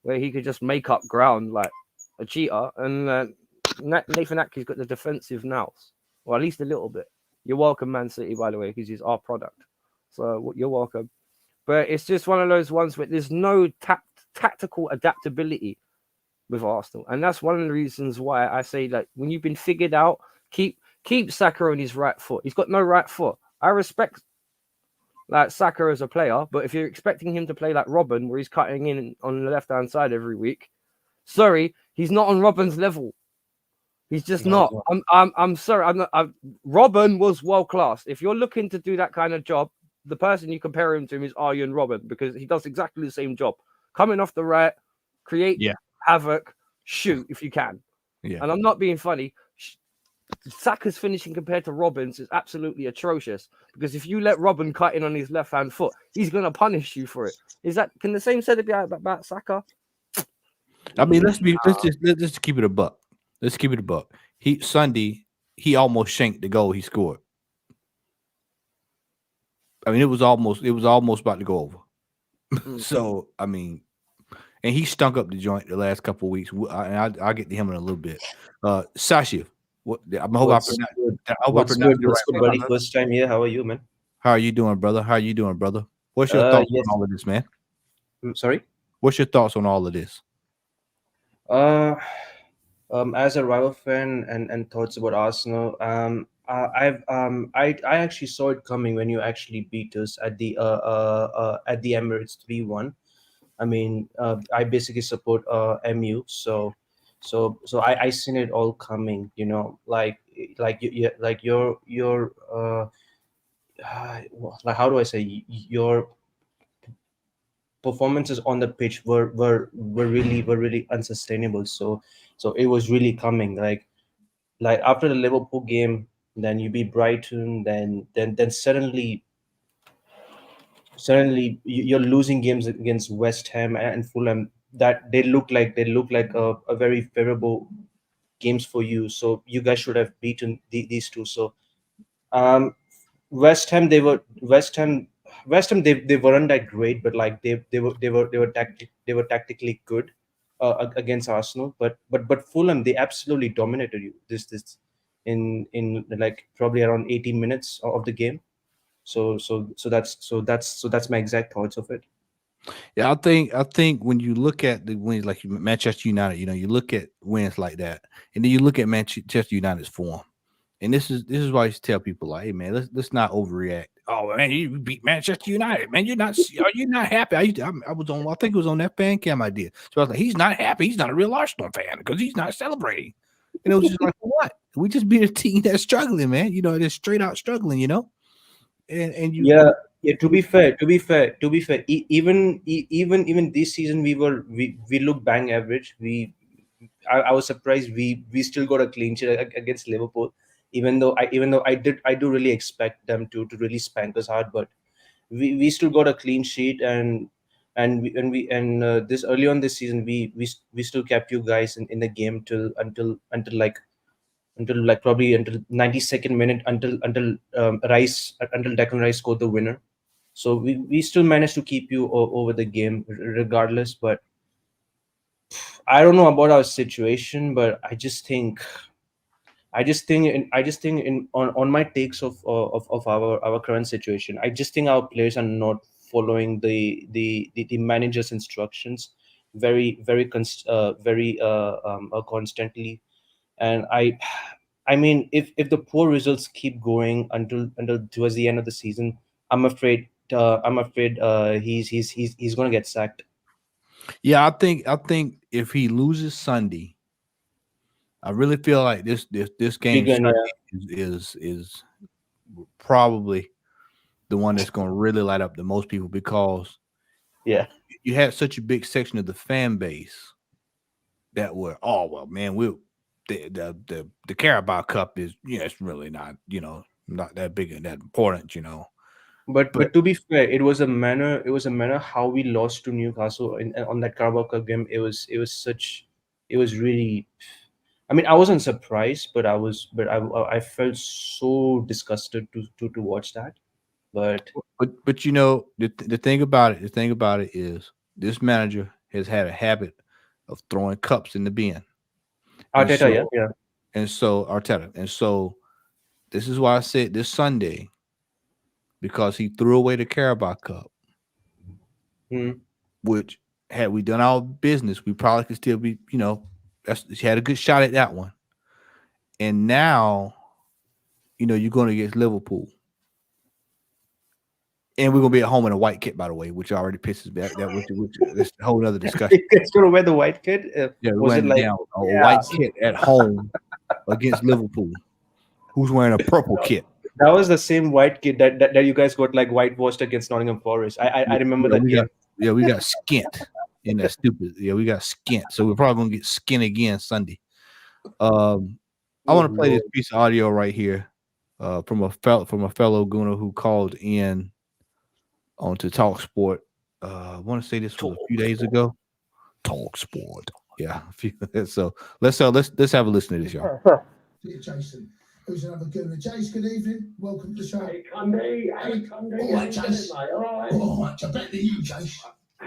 where he could just make up ground like a cheetah, and Nathan Ake's got the defensive nous, or at least a little bit. You're welcome, Man City, by the way, because he's our product. So you're welcome. But it's just one of those ones where there's no tactical adaptability with Arsenal. And that's one of the reasons why I say that when you've been figured out, keep Saka on his right foot. He's got no right foot. I respect like Saka as a player, but if you're expecting him to play like Robin, where he's cutting in on the left-hand side every week, sorry, he's not on Robin's level. He's just not. I'm sorry. I'm not. Robin was world class. If you're looking to do that kind of job, the person you compare him to is Arjen Robben, because he does exactly the same job. Coming off the right, create havoc, shoot if you can. Yeah. And I'm not being funny. Saka's finishing compared to Robin's is absolutely atrocious, because if you let Robin cut in on his left hand foot, he's going to punish you for it. Can the same said be about Saka? I mean, let's just keep it a buck. Let's keep it a buck. Sunday, he almost shanked the goal he scored. I mean, it was almost about to go over. So, I mean, and he stunk up the joint the last couple of weeks. I'll get to him in a little bit. Sasha, What's good, buddy? First time here. How are you, man? How are you doing, brother? What's your thoughts on all of this, man? Sorry? What's your thoughts on all of this? As a rival fan and thoughts about Arsenal, I actually saw it coming when you actually beat us at the Emirates 3-1. I mean, I basically support MU, so I seen it all coming. You know, like your like, how do I say, your performances on the pitch were really unsustainable. So it was really coming. Like after the Liverpool game, then you beat Brighton, then suddenly you're losing games against West Ham and Fulham that they look like a very favorable games for you. So you guys should have beaten these two. So West Ham they weren't that great, but like they were tactically good against Arsenal. But Fulham, they absolutely dominated you this in like probably around 80 minutes of the game. So that's my exact thoughts of it. Yeah, I think when you look at the wins like Manchester United, you look at wins like that, and then you look at Manchester United's form. And this is why I used to tell people, like, hey man, let's not overreact. Oh man, you beat Manchester United, man. Are you not happy? I think it was on that fan cam I did. So I was like, he's not happy. He's not a real Arsenal fan because he's not celebrating. And it was just like, what? We just beat a team that's struggling, man. They're straight out struggling. And you. Yeah. To be fair, even this season we look bang average. I was surprised we still got a clean sheet against Liverpool, even though I do really expect them to really spank us hard, but we still got a clean sheet, and this early on this season we still kept you guys in the game until probably until 92nd minute, until Declan Rice scored the winner. So we still managed to keep you over the game regardless. But I don't know about our situation, but I just think on my takes of our current situation, I just think our players are not following the manager's instructions very constantly. And I mean, if the poor results keep going until towards the end of the season, I'm afraid he's going to get sacked. Yeah, I think if he loses Sunday, I really feel like this game is probably the one that's going to really light up the most people, because you had such a big section of the fan base that were, oh well, man, the Carabao Cup is it's really not not that big and that important, But to be fair, it was a manner how we lost to Newcastle on that Carabao Cup game. It was really. I mean, I wasn't surprised, but I felt so disgusted to watch that. But the thing about it is this manager has had a habit of throwing cups in the bin. Arteta, and so Arteta, and so this is why I said this Sunday, because he threw away the Carabao Cup, which had we done our business, we probably could still be, he had a good shot at that one. And now, you're going against Liverpool. And we're gonna be at home in a white kit, by the way, which already pisses me. That's a whole other discussion. You guys gonna wear the white kit? Yeah, we Was it went like down a white kit at home against Liverpool. Who's wearing a purple kit? that was the same white kit that you guys got like whitewashed against Nottingham Forest? I remember that game. We got skint in that stupid. Yeah, we got skint. So we're probably gonna get skin again Sunday. I want to play this piece of audio right here from a fellow Gooner who called in onto Talk Sport. I want to say this was a few days ago. Talk Sport. Yeah. So let's have a listen to this, y'all. Jason, who's another Gooner. Jason, good evening. Welcome to the show. Hey, Cundy. All right, Jason. All right. All right, I bet you, Jason. Do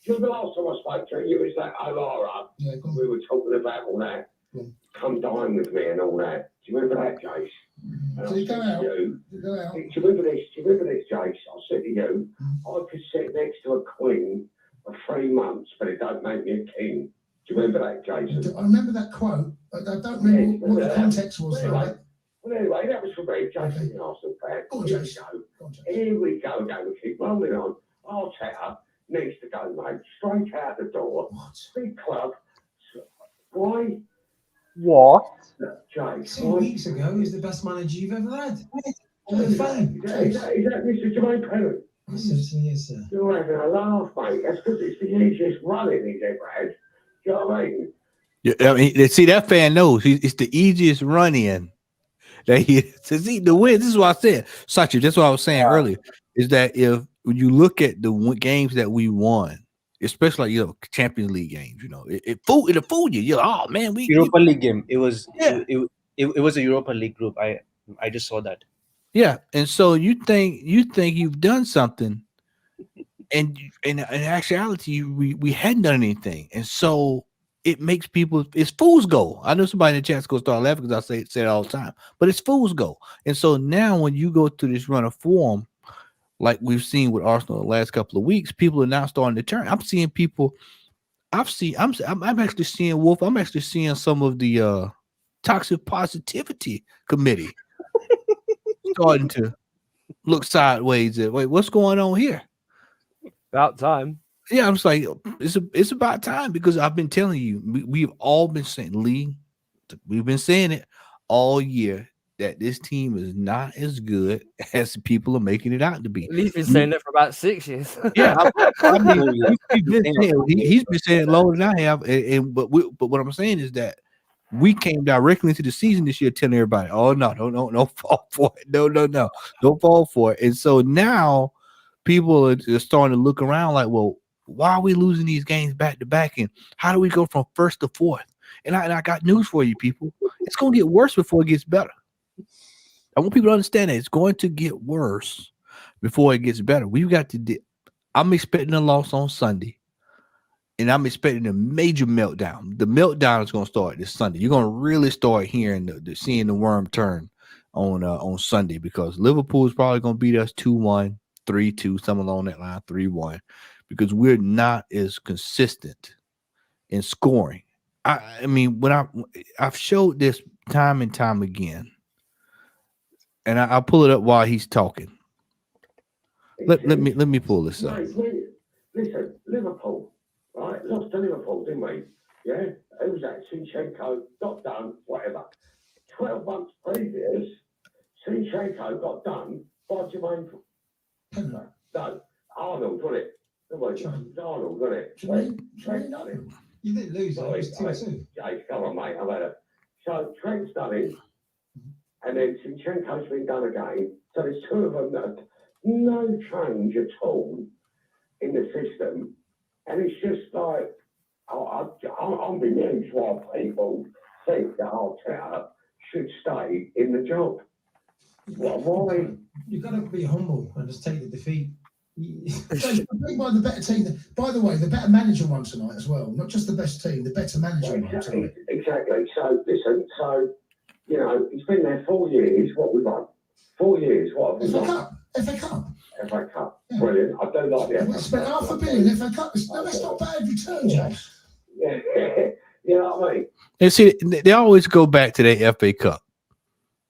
you remember the last time I spoke to you? Was that Alara? Yeah, go on. We were talking about all that. Go on. Come dine with me and all that. Do you remember that, Jace? And Did I he go said out? to you, Did he go out? do you remember this? Do you remember this, Jace? I said to you, I could sit next to a queen for 3 months, but it don't make me a king. Do you remember that, Jason? I remember that quote. I don't remember what the context was for it. Well, anyway, that was for me, Jason, the Arsenal fan. Go on, Here we Jason. go. Go on, Jason. Here we go, we keep rolling on. Arteta needs to go, mate. Straight out the door. What? Big club. Why? What? Jay, 2 weeks ago, he's the best manager you've ever had. Is that Mr. Jermaine Pennant? Certainly is, sir. You're having a laugh, mate. That's because it's the easiest running he's ever had. Do you know what I mean? Yeah, I mean, see, that fan knows it's the easiest run in that he to see the win. This is what I said, Sachi. That's what I was saying earlier. Is that when you look at the games that we won, especially like, Champions League games, it fooled you. You're oh man, Europa League game. It was it was a Europa League group. I just saw that. Yeah, and so you think you've done something, and in actuality, we hadn't done anything, and so it makes people it's fool's gold. I know somebody in the chat's gonna start laughing because I say it all the time, but it's fool's gold. And so now when you go to this run of form, like we've seen with Arsenal the last couple of weeks, people are now starting to turn. I'm seeing people. I'm actually seeing Wolf. I'm actually seeing some of the toxic positivity committee starting to look sideways at, wait, what's going on here? About time. Yeah, I'm just like, it's about time, because I've been telling you, we've all been saying, Lee, we've been saying it all year, that this team is not as good as people are making it out to be. Lee's been saying that for about 6 years. Yeah, I mean, he's been saying it longer than I have. But what I'm saying is that we came directly into the season this year telling everybody, oh, no, don't fall for it. No, don't fall for it. And so now people are starting to look around like, well, why are we losing these games back to back? And how do we go from first to fourth? And I got news for you, people. It's going to get worse before it gets better. I want people to understand that it's going to get worse before it gets better. We've got to. I'm expecting a loss on Sunday, and I'm expecting a major meltdown. The meltdown is going to start this Sunday. You're going to really start hearing seeing the worm turn on Sunday, because Liverpool is probably going to beat us 2-1, 3-2, something along that line, 3-1, because we're not as consistent in scoring. I mean, when I've showed this time and time again. And I'll pull it up while he's talking. Let me pull this up. Listen, Liverpool, right? Lost to Liverpool, didn't we? Yeah? It was that Zinchenko got done, whatever. 12 months previous, Zinchenko got done by Jermaine. No, Arnold, wasn't it? It was Arnold, wasn't it? Trent done it. You didn't lose, it was 2-2. Jay, come on, mate. I've had it. So Trent's done it. And then Zinchenko's been done again. So there's two of them that have no change at all in the system. And it's just like, I'm bemused why people think that Arteta should stay in the job. Why? You've got to be humble and just take the defeat. So by the better team. By the way, the better manager won tonight as well. Not just the best team, the better manager won tonight. Exactly. So listen, he's been there 4 years. What we won? 4 years. What have we won? FA Cup. Yeah. Brilliant. I do like the FA Cup. We spent £500 million FA Cup. No, that's not bad return, Josh. Yeah. You know what I mean? And see, they always go back to their FA Cup.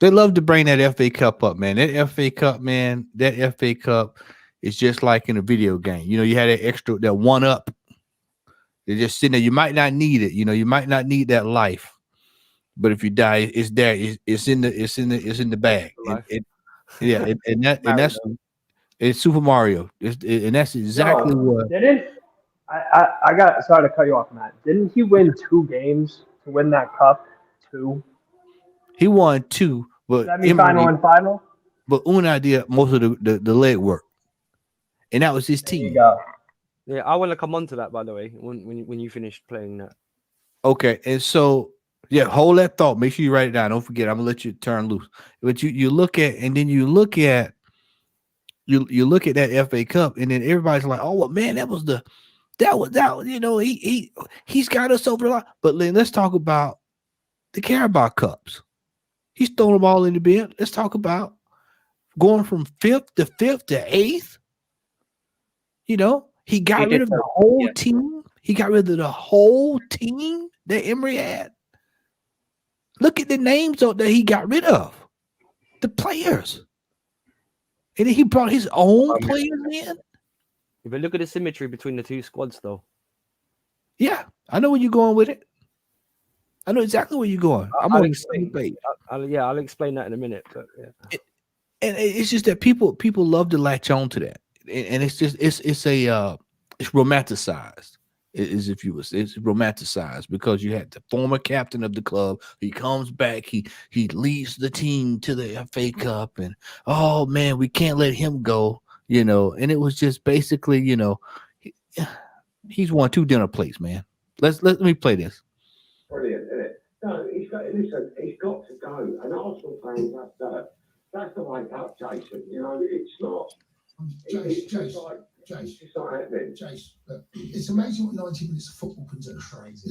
They love to bring that FA Cup up, man. That FA Cup, man, that FA Cup is just like in a video game. You know, you had that extra, that one up. They're just sitting there. You might not need it. You know, you might not need that life. But if you die, it's there. It's in the bag. And that's it's Super Mario. And that's exactly what. Didn't I got sorry to cut you off, Matt. Didn't he win 2 games to win that cup? 2. He won 2, but semi-final and final. But Unai did most of the leg work, and that was his team. Yeah, I want to come on to that, by the way, when you finish playing that. Okay, and so yeah, hold that thought. Make sure you write it down. Don't forget. I'm gonna let you turn loose. But you look at, and then you look at that FA Cup, and then everybody's like, oh well, man, that was. You know, he's got us over the line. But then let's talk about the Carabao Cups. He's throwing them all in the bin. Let's talk about going from 5th to 8th. You know, he got rid of the whole team. He got rid of the whole team that Emery had. Look at the names that he got rid of. The players. And then he brought his own players in. But look at the symmetry between the 2 squads, though. Yeah, I know where you're going with it. I know exactly where you're going. I'll explain that in a minute. But yeah. And it's just that people love to latch on to that, and it's just it's romanticized. It's romanticized because you had the former captain of the club. He comes back. He leads the team to the FA Cup, and oh man, we can't let him go. You know, and it was just basically, you know, he's won 2 dinner plates, man. Let me play this. Brilliant, isn't it? No, he's got to go. And Arsenal fans, that's the way up, Jason. You know, it's not. Jace, look, it's amazing what 90 minutes of football can do. Crazy.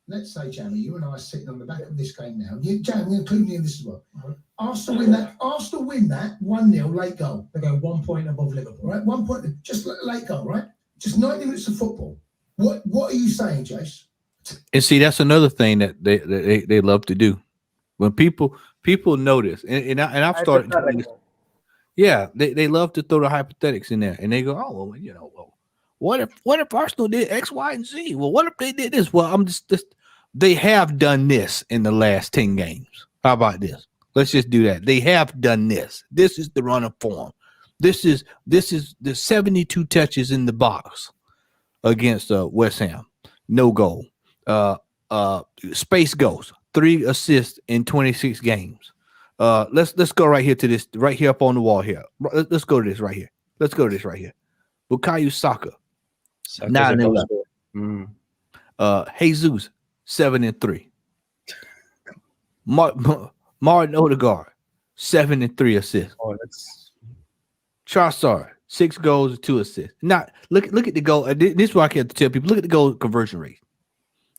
Let's say, Jamie, you and I are sitting on the back of this game now. Jamie, including you in this as well. Arsenal win that 1-0 late goal. They go 1 point above Liverpool. Right? 1 point, just late goal, right? Just 90 minutes of football. What are you saying, Jace? And see, that's another thing that they love to do. When people notice, and I've started doing this. Yeah, they love to throw the hypothetics in there, and they go, oh well, you know, well, what if Arsenal did X, Y, and Z? Well, what if they did this? Well, I'm just they have done this in the last 10 games. How about this? Let's just do that. They have done this. This is the run of form. This is the 72 touches in the box against West Ham. No goal. Space goals. 3 assists in 26 games. Let's go right here to this, right here up on the wall here. Let's go to this right here. Bukayo Saka, 9-11. Jesus, 7-3. Martin Odegaard, 7-3 assists. Oh, that's Trossard, 6 goals and 2 assists. Now look at the goal. This is what I have to tell people. Look at the goal conversion rate.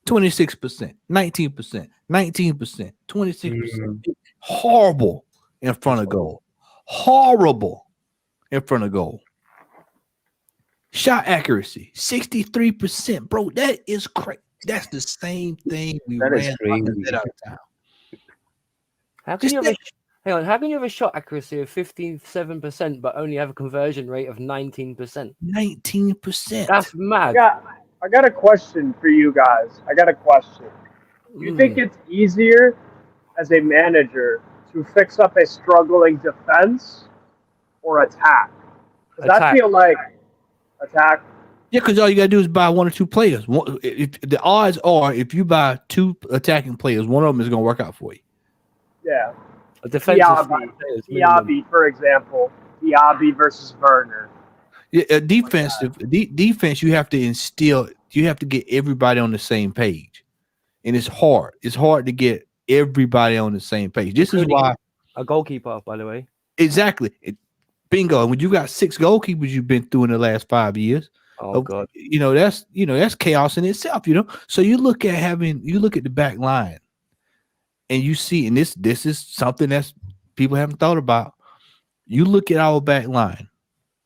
26%, 19%, 19%, 26%. Horrible in front of goal. Horrible in front of goal. Shot accuracy, 63%. Bro, that is crazy. That's the same thing we ran out of town. How can you have a shot accuracy of 57% but only have a conversion rate of 19%? 19%. That's mad. I got a question for you guys. Do you think it's easier as a manager to fix up a struggling defense or attack? Because I feel like attack. Yeah, because all you got to do is buy 1 or 2 players. The odds are if you buy 2 attacking players, one of them is going to work out for you. Yeah. A defensive Diaby, for example. Diaby versus Werner. Yeah, defense, you have to instill. You have to get everybody on the same page, and it's hard. It's hard to get everybody on the same page. This is why a goalkeeper, by the way. Exactly. Bingo. When you got 6 goalkeepers you've been through in the last 5 years, God, that's chaos in itself. So you look at the back line, and you see, and this is something that's people haven't thought about. You look at our back line.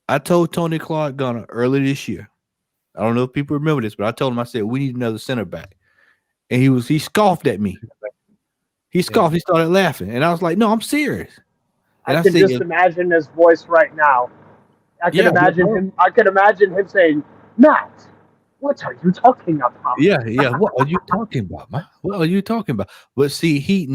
I told Tony Clark Gunner earlier this year. I don't know if people remember this, but I told him, I said, we need another center back. And he scoffed at me. He scoffed. He started laughing, and I was like, "No, I'm serious." And I can just imagine his voice right now. I can imagine him. I can imagine him saying, "Matt, what are you talking about?" Yeah. What are you talking about, man? What are you talking about? But see, he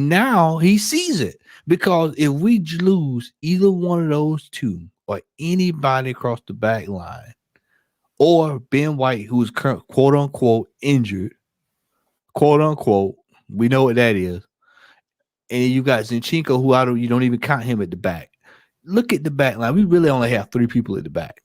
sees it, because if we lose either one of those two or anybody across the back line, or Ben White, who is quote unquote injured, quote unquote, we know what that is, and you got Zinchenko, who you don't even count him at the back. Look at the back line. We really only have 3 people at the back,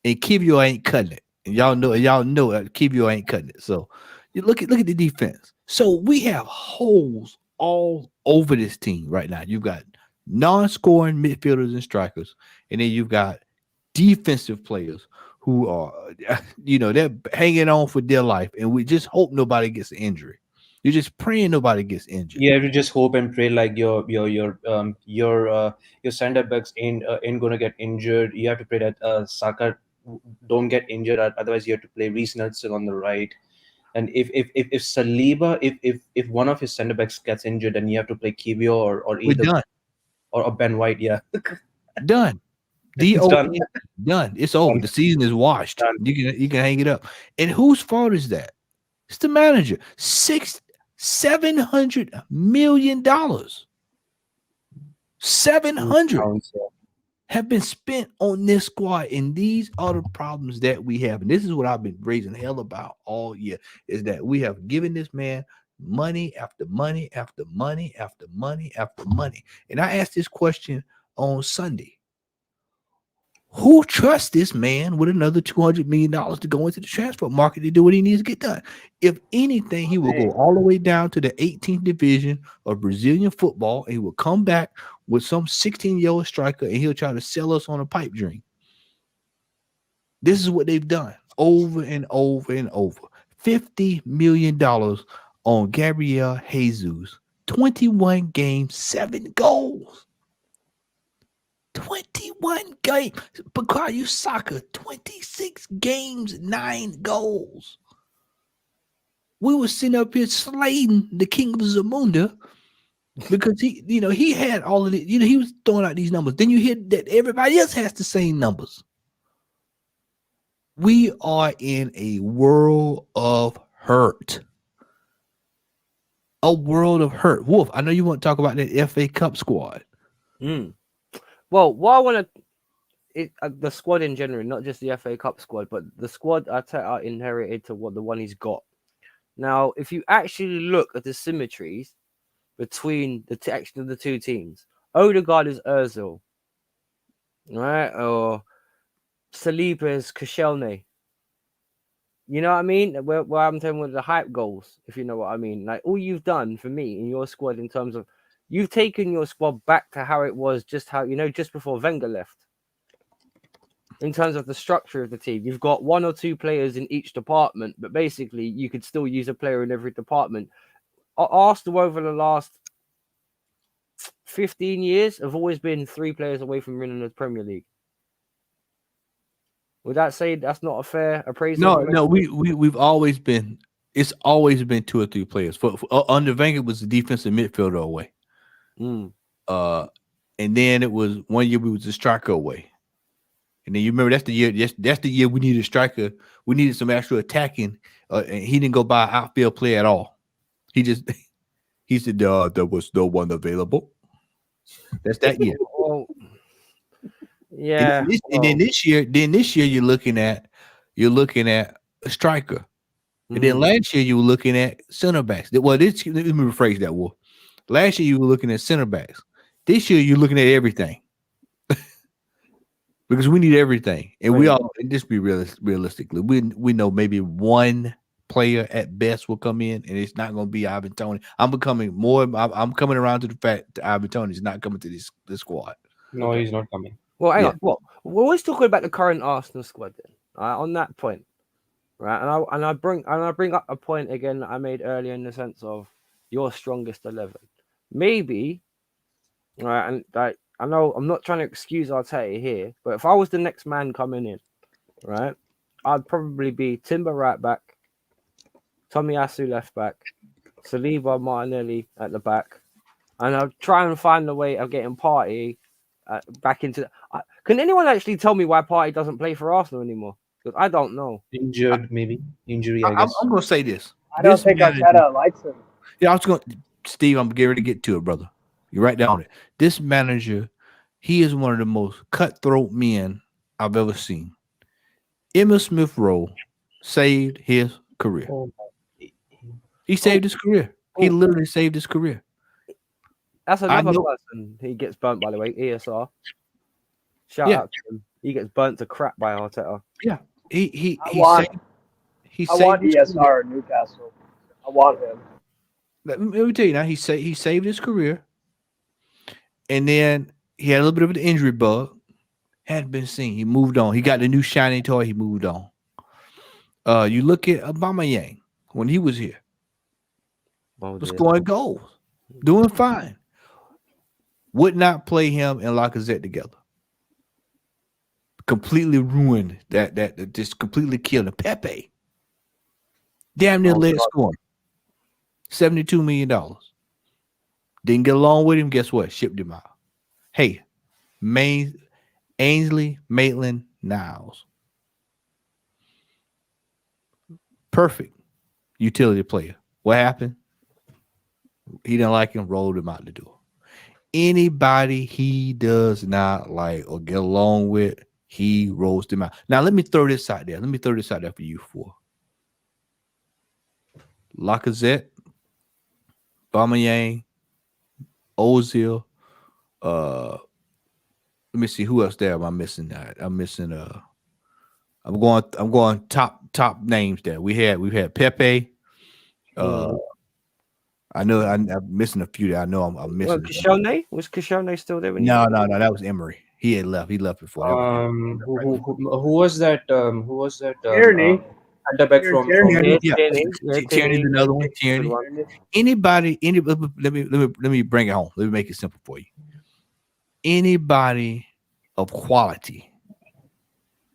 and Kivio ain't cutting it. And y'all know Kivio ain't cutting it. So you look at the defense. So we have holes all over this team right now. You've got non-scoring midfielders and strikers, and then you've got defensive players who are, they're hanging on for dear life, and we just hope nobody gets an injury. You're just praying nobody gets injured. You have to just hope and pray like your center backs ain't gonna get injured. You have to pray that Saka don't get injured. Otherwise, you have to play Reece Nelson on the right. And if Saliba, if one of his center backs gets injured, then you have to play Kivio or either done. or Ben White. Yeah, done. It's done. Done. It's over. Done. The season is washed. Done. You can hang it up. And whose fault is that? It's the manager. $700 million. 700 have been spent on this squad, and these are the problems that we have. And this is what I've been raising hell about all year, is that we have given this man money after money after money after money after money. And I asked this question on Sunday. Who trusts this man with another $200 million to go into the transfer market to do what he needs to get done? If anything, he will go all the way down to the 18th division of Brazilian football, and he will come back with some 16-year-old striker, and he'll try to sell us on a pipe dream. This is what they've done over and over and over. $50 million on Gabriel Jesus. 21 games, 7 goals. 21 games. Bukayo Saka, 26 games, 9 goals. We were sitting up here slaying the king of Zamunda because he had all of it. He was throwing out these numbers. Then you hear that everybody else has the same numbers. We are in a world of hurt. A world of hurt. Wolf, I know you want to talk about that FA Cup squad. Well, what I want to, the squad in general, not just the FA Cup squad, but the squad I inherited to the one he's got. Now, if you actually look at the symmetries between the two teams, Odegaard is Ozil, right? Or Saliba is Koscielny. You know what I mean? Where I'm talking with the hype goals, if you know what I mean. Like, all you've done for me in your squad in terms of, you've taken your squad back to how it was just before Wenger left. In terms of the structure of the team, you've got 1 or 2 players in each department, but basically you could still use a player in every department. Arsenal over the last 15 years have always been 3 players away from winning the Premier League. Would that say that's not a fair appraisal? No, we've always been. It's always been 2 or 3 players. For under Wenger was the defensive midfielder away. And then it was one year we was a striker away. And then you remember that's the year we needed a striker. We needed some actual attacking, and he didn't go buy an outfield player at all. He said there was no one available. That's that year. Yeah. And then this year you're looking at a striker. And then last year you were looking at center backs. Well, let me rephrase that. Wolf. Last year you were looking at center backs. This year you're looking at everything. Because we need everything. And we all, and just be realistically, we know maybe one player at best will come in, and it's not going to be Ivan Toney. I'm coming around to the fact that Ivan Toney is not coming to this squad. No, he's not coming. Well, hang on. Well, we're always talking about the current Arsenal squad then. On that point. Right. And I bring up a point again that I made earlier in the sense of your strongest 11. Maybe, right, and I know I'm not trying to excuse Arteta here, but if I was the next man coming in, right, I'd probably be Timber right back, Tomiyasu left back, Saliba, Martinelli at the back, and I'll try and find a way of getting Partey back into. Can anyone actually tell me why Partey doesn't play for Arsenal anymore? Because I don't know. Injured, maybe injury. I guess. I'm going to say this. I don't think Arteta likes him. Yeah, I was going. Steve, I'm getting ready to get to it, brother. You're right down it. This manager, he is one of the most cutthroat men I've ever seen. Emmitt Smith Rowe saved his career. He saved his career. He literally saved his career. That's another person. He gets burnt, by the way. ESR. Shout out to him. He gets burnt to crap by Arteta. Yeah, he I want saved ESR at Newcastle. I want him. Let me tell you now. He saved his career, and then he had a little bit of an injury bug. Hadn't been seen. He moved on. He got the new shiny toy. He moved on. You look at Aubameyang when he was here. Was scoring goals, doing fine. Would not play him and Lacazette together. Completely ruined that just completely killed him. Pepe. Damn near led scoring. $72 million. Didn't get along with him. Guess what? Shipped him out. Hey, Ainsley Maitland-Niles. Perfect utility player. What happened? He didn't like him, rolled him out the door. Anybody he does not like or get along with, he rolls them out. Now, let me throw this out there. Let me throw this out there for you four. Lacazette, Aubameyang, Ozil. Let me see who else there am I missing. I'm missing. I'm going top names there. We've had Pepe. I know I'm missing a few that I know I'm missing. Koscielny? Was Koscielny still there? No, that was Emery. He had left. He left before. Who was that? Who was that? Tierney. At the back from Tierney's another one. Tierney. Anybody? Let me bring it home. Let me make it simple for you. Anybody of quality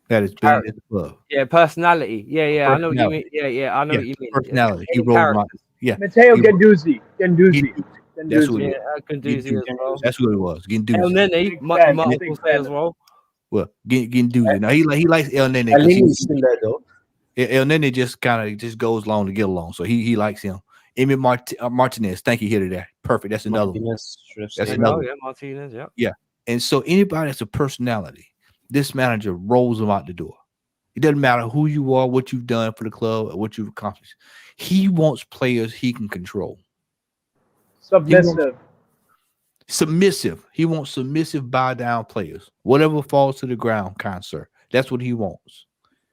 that has been in the club. Yeah, personality. Yeah. I know what you mean. Yeah, I know what you mean. Personality. He rolled my. Yeah. Matteo Guendouzi. That's what Guendouzi as well. That's what it was. Guendouzi. El Nene, multiple say as well. Well, Guendouzi. Now he likes El Nene. El Nene is still there though. El Nene just kind of goes along to get along, so he likes him. Emmy Martinez, thank you here today. Perfect. That's another one. That's another. Yeah, Martinez. Yeah. Yeah. And so anybody that's a personality, this manager rolls them out the door. It doesn't matter who you are, what you've done for the club, or what you've accomplished. He wants players he can control. Submissive. He wants submissive, bow down players. Whatever falls to the ground, kind sir. That's what he wants.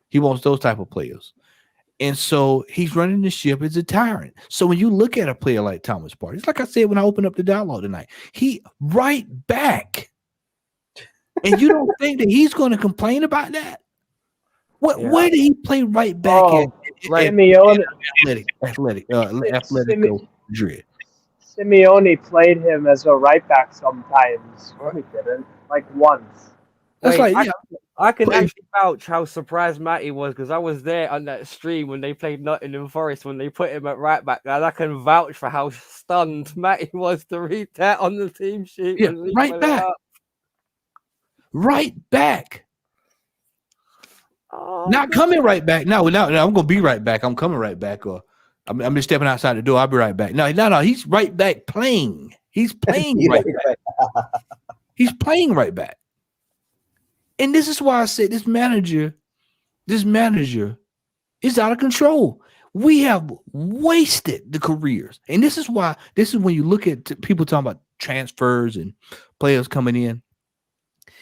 He wants those type of players. And so he's running the ship as a tyrant. So when you look at a player like Thomas Partey, it's like I said when I opened up the dialogue tonight, he right back. And you don't think that he's going to complain about that? Where did he play right back at Athletic Madrid? Simeone played him as a right back sometimes. He didn't, like once. That's I can actually vouch how surprised Matty was because I was there on that stream when they played Nottingham Forest when they put him at right back. And I can vouch for how stunned Matty was to read that on the team sheet. Yeah, right back. Right back. Oh, Not coming right back. No, I'm going to be right back. I'm coming right back. Or I'm just stepping outside the door. I'll be right back. No. He's right back playing. He's playing right back. He's playing right back. And this is why I said this manager is out of control. We have wasted the careers. And this is when you look at people talking about transfers and players coming in.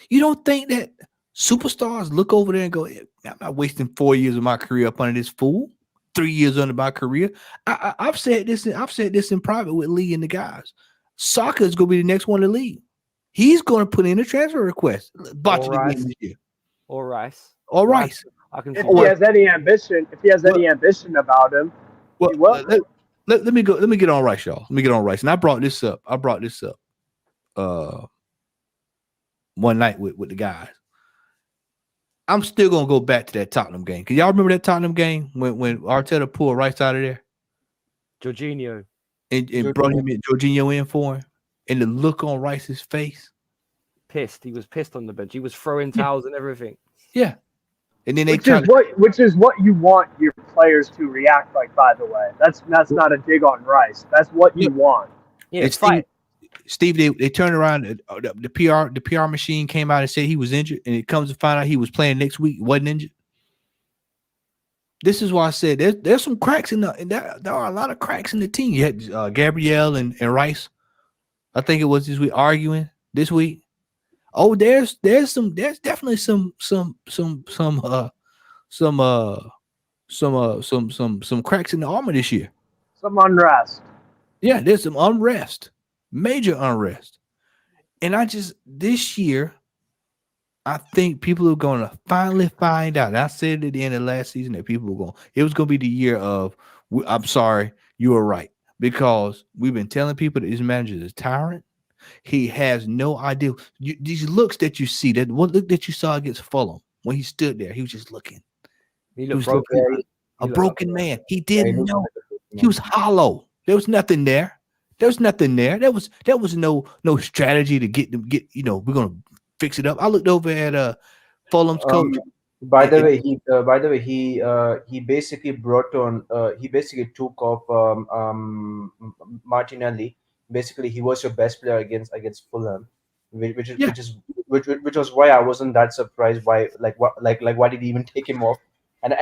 You don't think that superstars look over there and go, I'm not wasting 4 years of my career up under this fool. 3 years under my career. I've said this in private with Lee and the guys. Saka is going to be the next one to leave. He's going to put in a transfer request. Or Rice. If he has any ambition about him, he will. Let me get on Rice, y'all. Let me get on Rice. And I brought this up. One night with the guys. I'm still gonna go back to that Tottenham game. Cause y'all remember that Tottenham game when Arteta pulled Rice out of there? Jorginho. And brought him in, Jorginho in for him. and the look on Rice's face. Pissed. He was pissed on the bench. He was throwing towels and everything. Yeah. And then they which is what you want your players to react like. By the way, that's not a dig on Rice. That's what you want. Yeah, it's fight. Steve, they turned around. The PR machine came out and said he was injured, and it comes to find out he was playing next week. Wasn't injured. This is why I said there's some cracks in there are a lot of cracks in the team. You had Gabrielle and Rice. I think it was this week arguing this week. Oh, there's definitely some cracks in the armor this year. Some unrest. Yeah, there's some unrest, major unrest. And this year, I think people are going to finally find out. And I said at the end of last season that it was going to be the year of, I'm sorry, you were right. Because we've been telling people that this manager is a tyrant. He has no idea. These looks that you see, that one look that you saw against Fulham when he stood there, he was just looking. He looked broken. A broken man. He didn't know. He was hollow. There was nothing there. There was no strategy to get we're gonna fix it up. I looked over at Fulham's coach. By the way, he basically brought on. He basically took off Martinelli. Basically, he was your best player against Fulham, which was why I wasn't that surprised. Why why did he even take him off? And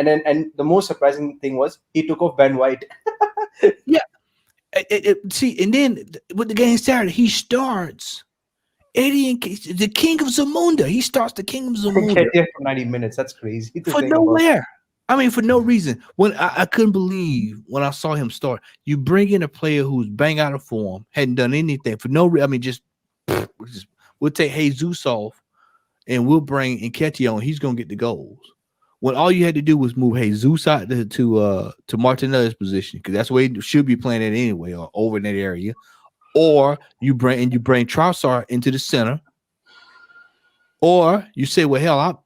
the most surprising thing was he took off Ben White. Yeah. See, and then with the game Saturday, he starts Eddie and the King of Zamunda. He starts the King of Zamunda for 90 minutes. That's crazy. For nowhere. I mean, for no reason. When I couldn't believe when I saw him start. You bring in a player who's bang out of form, hadn't done anything for no reason. I mean, just we'll take Jesus off, and we'll bring Nketiah on. He's gonna get the goals. When all you had to do was move Jesus out to Martinelli's position, because that's where he should be playing it anyway, or over in that area, or you bring Trossard into the center, or you say, well, hell,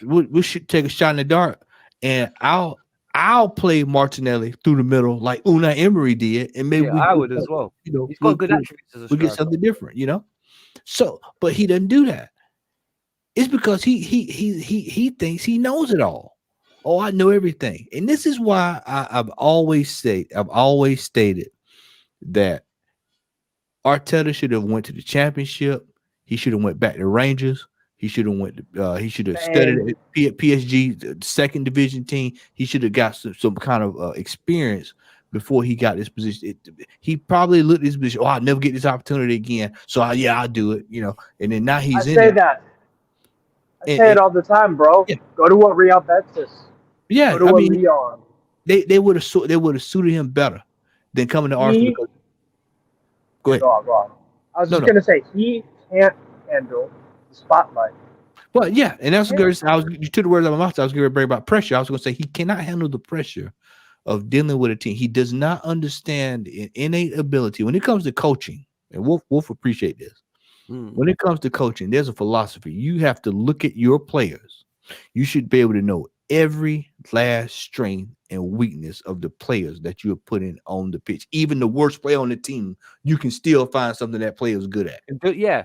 we should take a shot in the dark, and I'll play Martinelli through the middle like Unai Emery did, and maybe I would as well. He's got good attributes as a striker. We get something different, So, but he doesn't do that. It's because he thinks he knows it all. Oh, I know everything, and this is why I've always stated that Arteta should have went to the championship. He should have went back to Rangers. He should have He should have studied at PSG, the second division team. He should have got some kind of experience before he got this position. He probably looked at this position. Oh, I'll never get this opportunity again. So I'll do it. And then now he's in. I say it all the time, bro. Yeah. Go to what Real Betis. Yeah, go to Leon. They would have suited him better than coming to Arsenal. Go ahead. Go on. I was just gonna say he can't handle the spotlight. Well, yeah, and that's good. You took the words out of my mouth. I was going to bring about pressure. I was going to say he cannot handle the pressure of dealing with a team. He does not understand an innate ability when it comes to coaching. And Wolf appreciate this. When it comes to coaching, there's a philosophy. You have to look at your players. You should be able to know every last strength and weakness of the players that you are putting on the pitch. Even the worst player on the team, you can still find something that player is good at. Yeah,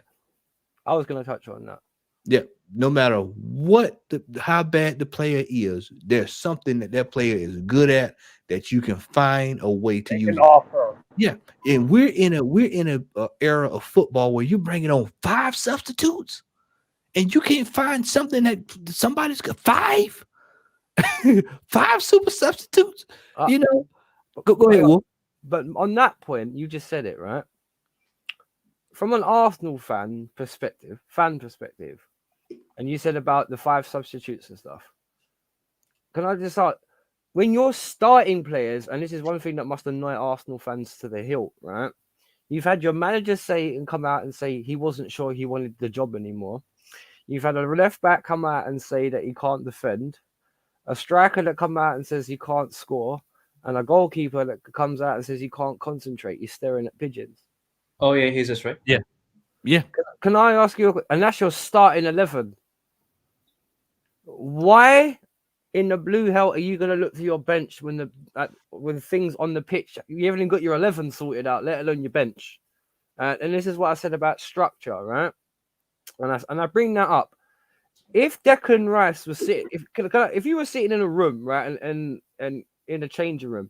I was going to touch on that. Yeah, no matter how bad the player is, there's something that player is good at that you can find a way to use. Offer. Yeah, and we're in a era of football where you're bringing on 5 substitutes, and you can't find something that somebody's got 5 super substitutes. Go ahead, Wolf. But on that point, you just said it right. From an Arsenal fan perspective, and you said about the 5 substitutes and stuff. Can I just start? When you're starting players, and this is one thing that must annoy Arsenal fans to the hilt, right? You've had your manager come out and say he wasn't sure he wanted the job anymore. You've had a left back come out and say that he can't defend, a striker that come out and says he can't score, and a goalkeeper that comes out and says he can't concentrate. He's staring at pigeons. Oh yeah, he's just right. Yeah. Can I ask you? And that's your starting 11. Why? In the blue hell, are you going to look to your bench when things on the pitch? You haven't even got your 11 sorted out, let alone your bench. And this is what I said about structure, right? And I bring that up. If Declan Rice was sitting, if you were sitting in a room, right, and in a changing room,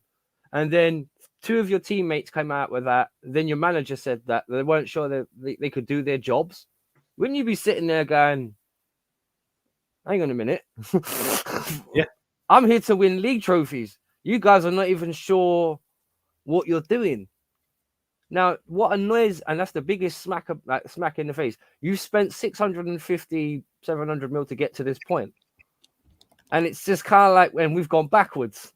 and then two of your teammates came out with that, then your manager said that they weren't sure that they could do their jobs, wouldn't you be sitting there going, hang on a minute. Yeah. I'm here to win league trophies. You guys are not even sure what you're doing. Now, what annoys, and that's the biggest smack in the face. You've spent 650, 700 mil to get to this point. And it's just kind of like when we've gone backwards,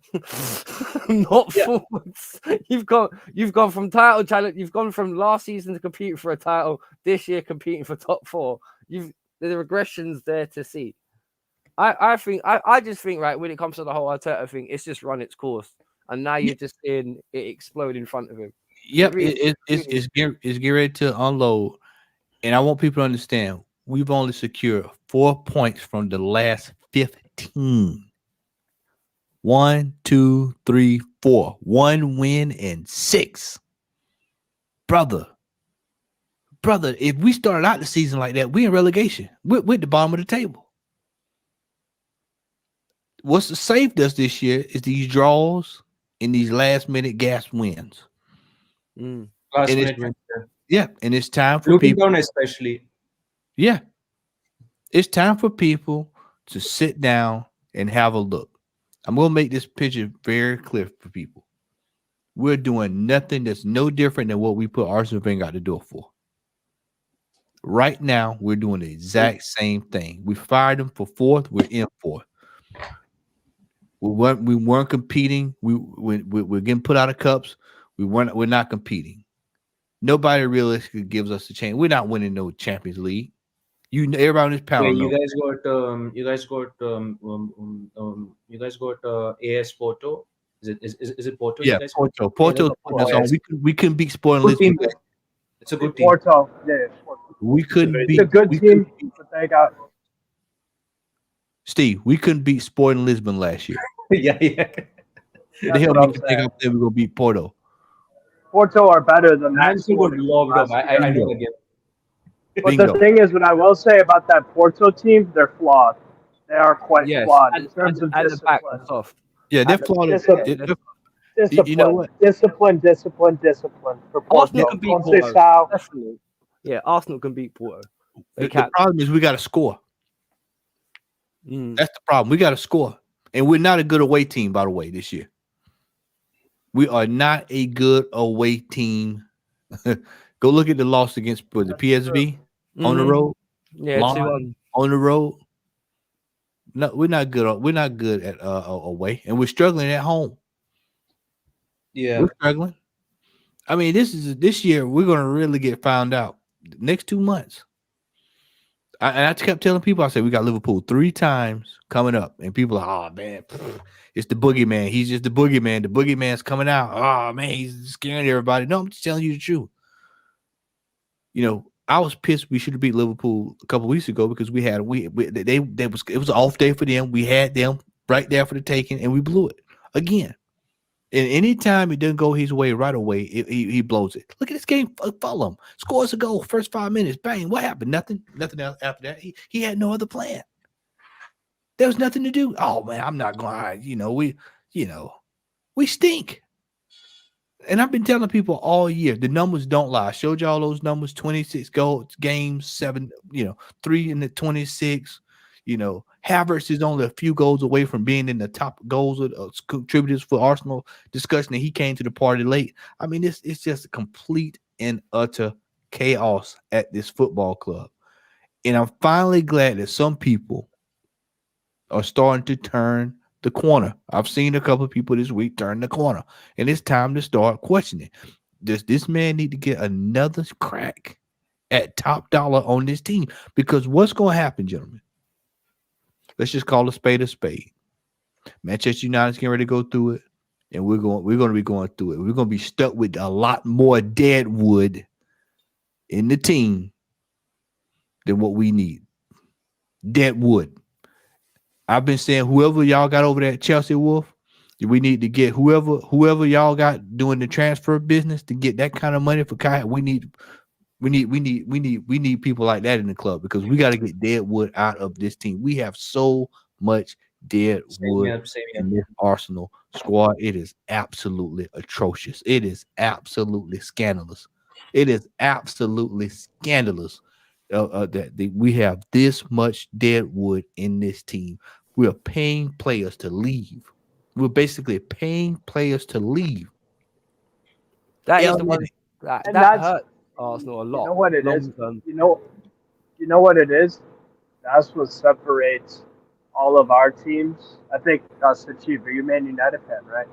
not forwards. You've gone from title challenge. You've gone from last season to competing for a title, this year competing for top 4. The regression's there to see. I just think, right, when it comes to the whole Arteta thing, it's just run its course, and now you're just seeing it explode in front of him. Yep, it's getting ready to unload, and I want people to understand we've only secured 4 points from the last 15. 1, 2, 3, 4. 1 win and 6. Brother, if we started out the season like that, we in relegation. We're at the bottom of the table. What's saved us this year is these draws and these last minute gas wins. Last minute wins. Yeah, and it's time for Looking people, down especially. Yeah, it's time for people to sit down and have a look. I'm gonna make this picture very clear for people. We're doing nothing that's no different than what we put Arsene Wenger out the door for. Right now, we're doing the exact same thing. We fired him for 4th. We're in 4th. We weren't competing. We're getting put out of cups. We're not competing. Nobody realistically gives us a chance. We're not winning no Champions League. Everybody on this panel knows. You guys got AS Porto. Is it Porto? Yeah, Porto. Porto's putting us on. We couldn't beat Sporting Lisbon. It's a good team. Porto, yeah. We couldn't beat. It's a good team, but they got. Steve, we couldn't beat Sporting Lisbon last year. yeah. The hell make you think up there we're gonna beat Porto? Porto are better than that. I know again. But the thing is, what I will say about that Porto team, they're flawed. They are quite flawed in terms of discipline. Yeah, they're flawed. Discipline. You know what? Discipline for Porto. Arsenal can beat Porto. Definitely. Yeah, Arsenal can beat Porto. The problem is we got to score. That's the problem. We got to score. And we're not a good away team, by the way, this year. We are not a good away team. Go look at the loss against the PSV on the road. Yeah, 2-1 on the road. No, we're not good. We're not good at away, and we're struggling at home. Yeah, we're struggling. I mean, this year we're gonna really get found out. The next 2 months. I kept telling people, I said we got Liverpool 3 times coming up, and people are, oh man, it's the boogeyman. He's just the boogeyman. The boogeyman's coming out. Oh man, he's scaring everybody. No, I'm just telling you the truth. You know, I was pissed we should have beat Liverpool a couple weeks ago because it was an off day for them. We had them right there for the taking, and we blew it again. And anytime it doesn't go his way right away, he blows it. Look at this game. Follow him. Scores a goal. First 5 minutes. Bang. What happened? Nothing else after that. He had no other plan. There was nothing to do. Oh man, I'm not going. We stink. And I've been telling people all year, the numbers don't lie. I showed y'all those numbers: 26 goals, games, 7. 3 in the 26. Havertz is only a few goals away from being in the top goals of contributors for Arsenal discussion, and he came to the party late. I mean, it's just a complete and utter chaos at this football club. And I'm finally glad that some people are starting to turn the corner. I've seen a couple of people this week turn the corner, and it's time to start questioning. Does this man need to get another crack at top dollar on this team? Because what's going to happen, gentlemen? Let's just call a spade a spade. Manchester United's getting ready to go through it, and we're going to be going through it. We're going to be stuck with a lot more dead wood in the team than what we need. Dead wood. I've been saying whoever y'all got over there at Chelsea Wolf, we need to get whoever y'all got doing the transfer business to get that kind of money for Kai. We need We need people like that in the club because we got to get deadwood out of this team. We have so much deadwood Same in this Arsenal squad. It is absolutely atrocious. It is absolutely scandalous. It is absolutely scandalous that we have this much deadwood in this team. We are paying players to leave. We're basically paying players to leave. That is the one that hurt Arsenal a lot. You know what it is? long term. You know what it is? That's what separates all of our teams. I think that's the chief. Are you Man United fan, right?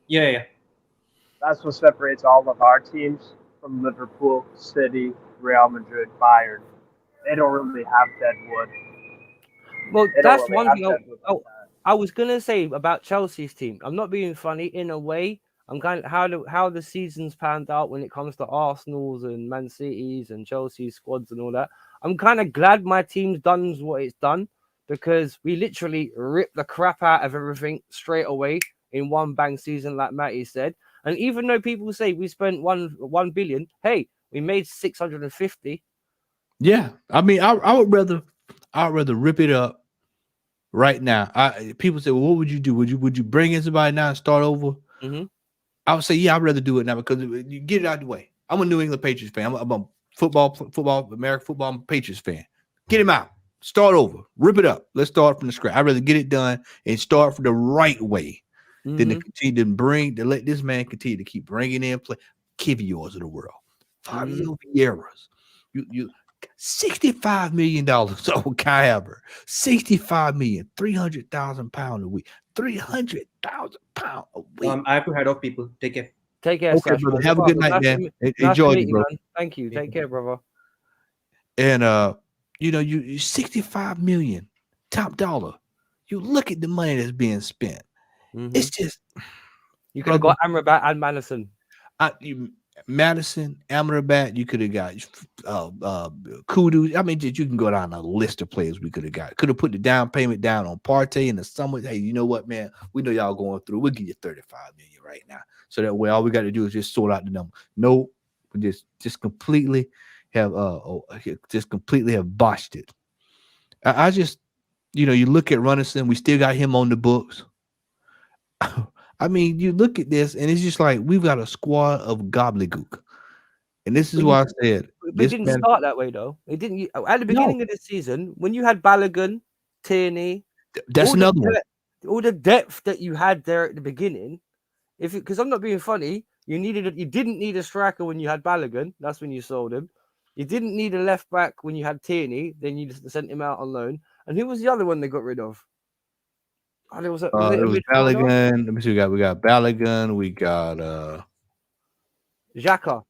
Yeah. That's what separates all of our teams from Liverpool, City, Real Madrid, Bayern. They don't really have deadwood. Well, They don't that's really one have thing deadwood like that. I was gonna say about Chelsea's team. I'm not being funny in a way. I'm kind of how the season's panned out when it comes to Arsenal's and Man City's and Chelsea's squads and all that. I'm kind of glad my team's done what it's done because we literally ripped the crap out of everything straight away in one bang season, like Matty said. And even though people say we spent 1 billion, hey, we made 650. Yeah, I mean, I'd rather rip it up right now. People say, well, what would you do? Would you bring in somebody now and start over? Mm-hmm. I would say, yeah, I'd rather do it now because you get it out of the way. I'm a New England Patriots fan. I'm a American football, I'm a Patriots fan. Get him out. Start over. Rip it up. Let's start from the scratch. I'd rather get it done and start from the right way than to continue to let this man continue to keep bringing in Kiviors of the world. Fabio Vieira's. You $65 million on Kai Havertz. $65 million, 300,000 pounds a week. 300,000 pounds a week. I have to head off, people. Take care. Take care, okay, brother. Have a good night, man. Enjoy it, bro. Thank you. Take care, brother. And you 65 million top dollar. You look at the money that's being spent. It's just you could have got Amrabat and Madison. Madison, Amrabat, you could have got Kudu. I mean, you can go down a list of players we could have got. Could have put the down payment down on Partey in the summer. Hey, you know what, man? We know y'all going through. We'll give you 35 million right now. So that way, all we got to do is just sort out the number. No, we just completely have botched it. I just, you look at Runnison, we still got him on the books. I mean, you look at this, and it's just like we've got a squad of gobbledygook. And this is why I said it didn't start that way, though. It didn't at the beginning of the season when you had Balogun, Tierney. That's another one. All the depth that you had there at the beginning. Because I'm not being funny, you didn't need a striker when you had Balogun. That's when you sold him. You didn't need a left back when you had Tierney. Then you just sent him out on loan. And who was the other one they got rid of? Oh, there was it was Balogun. Let me see. We got Balogun. We got Xhaka.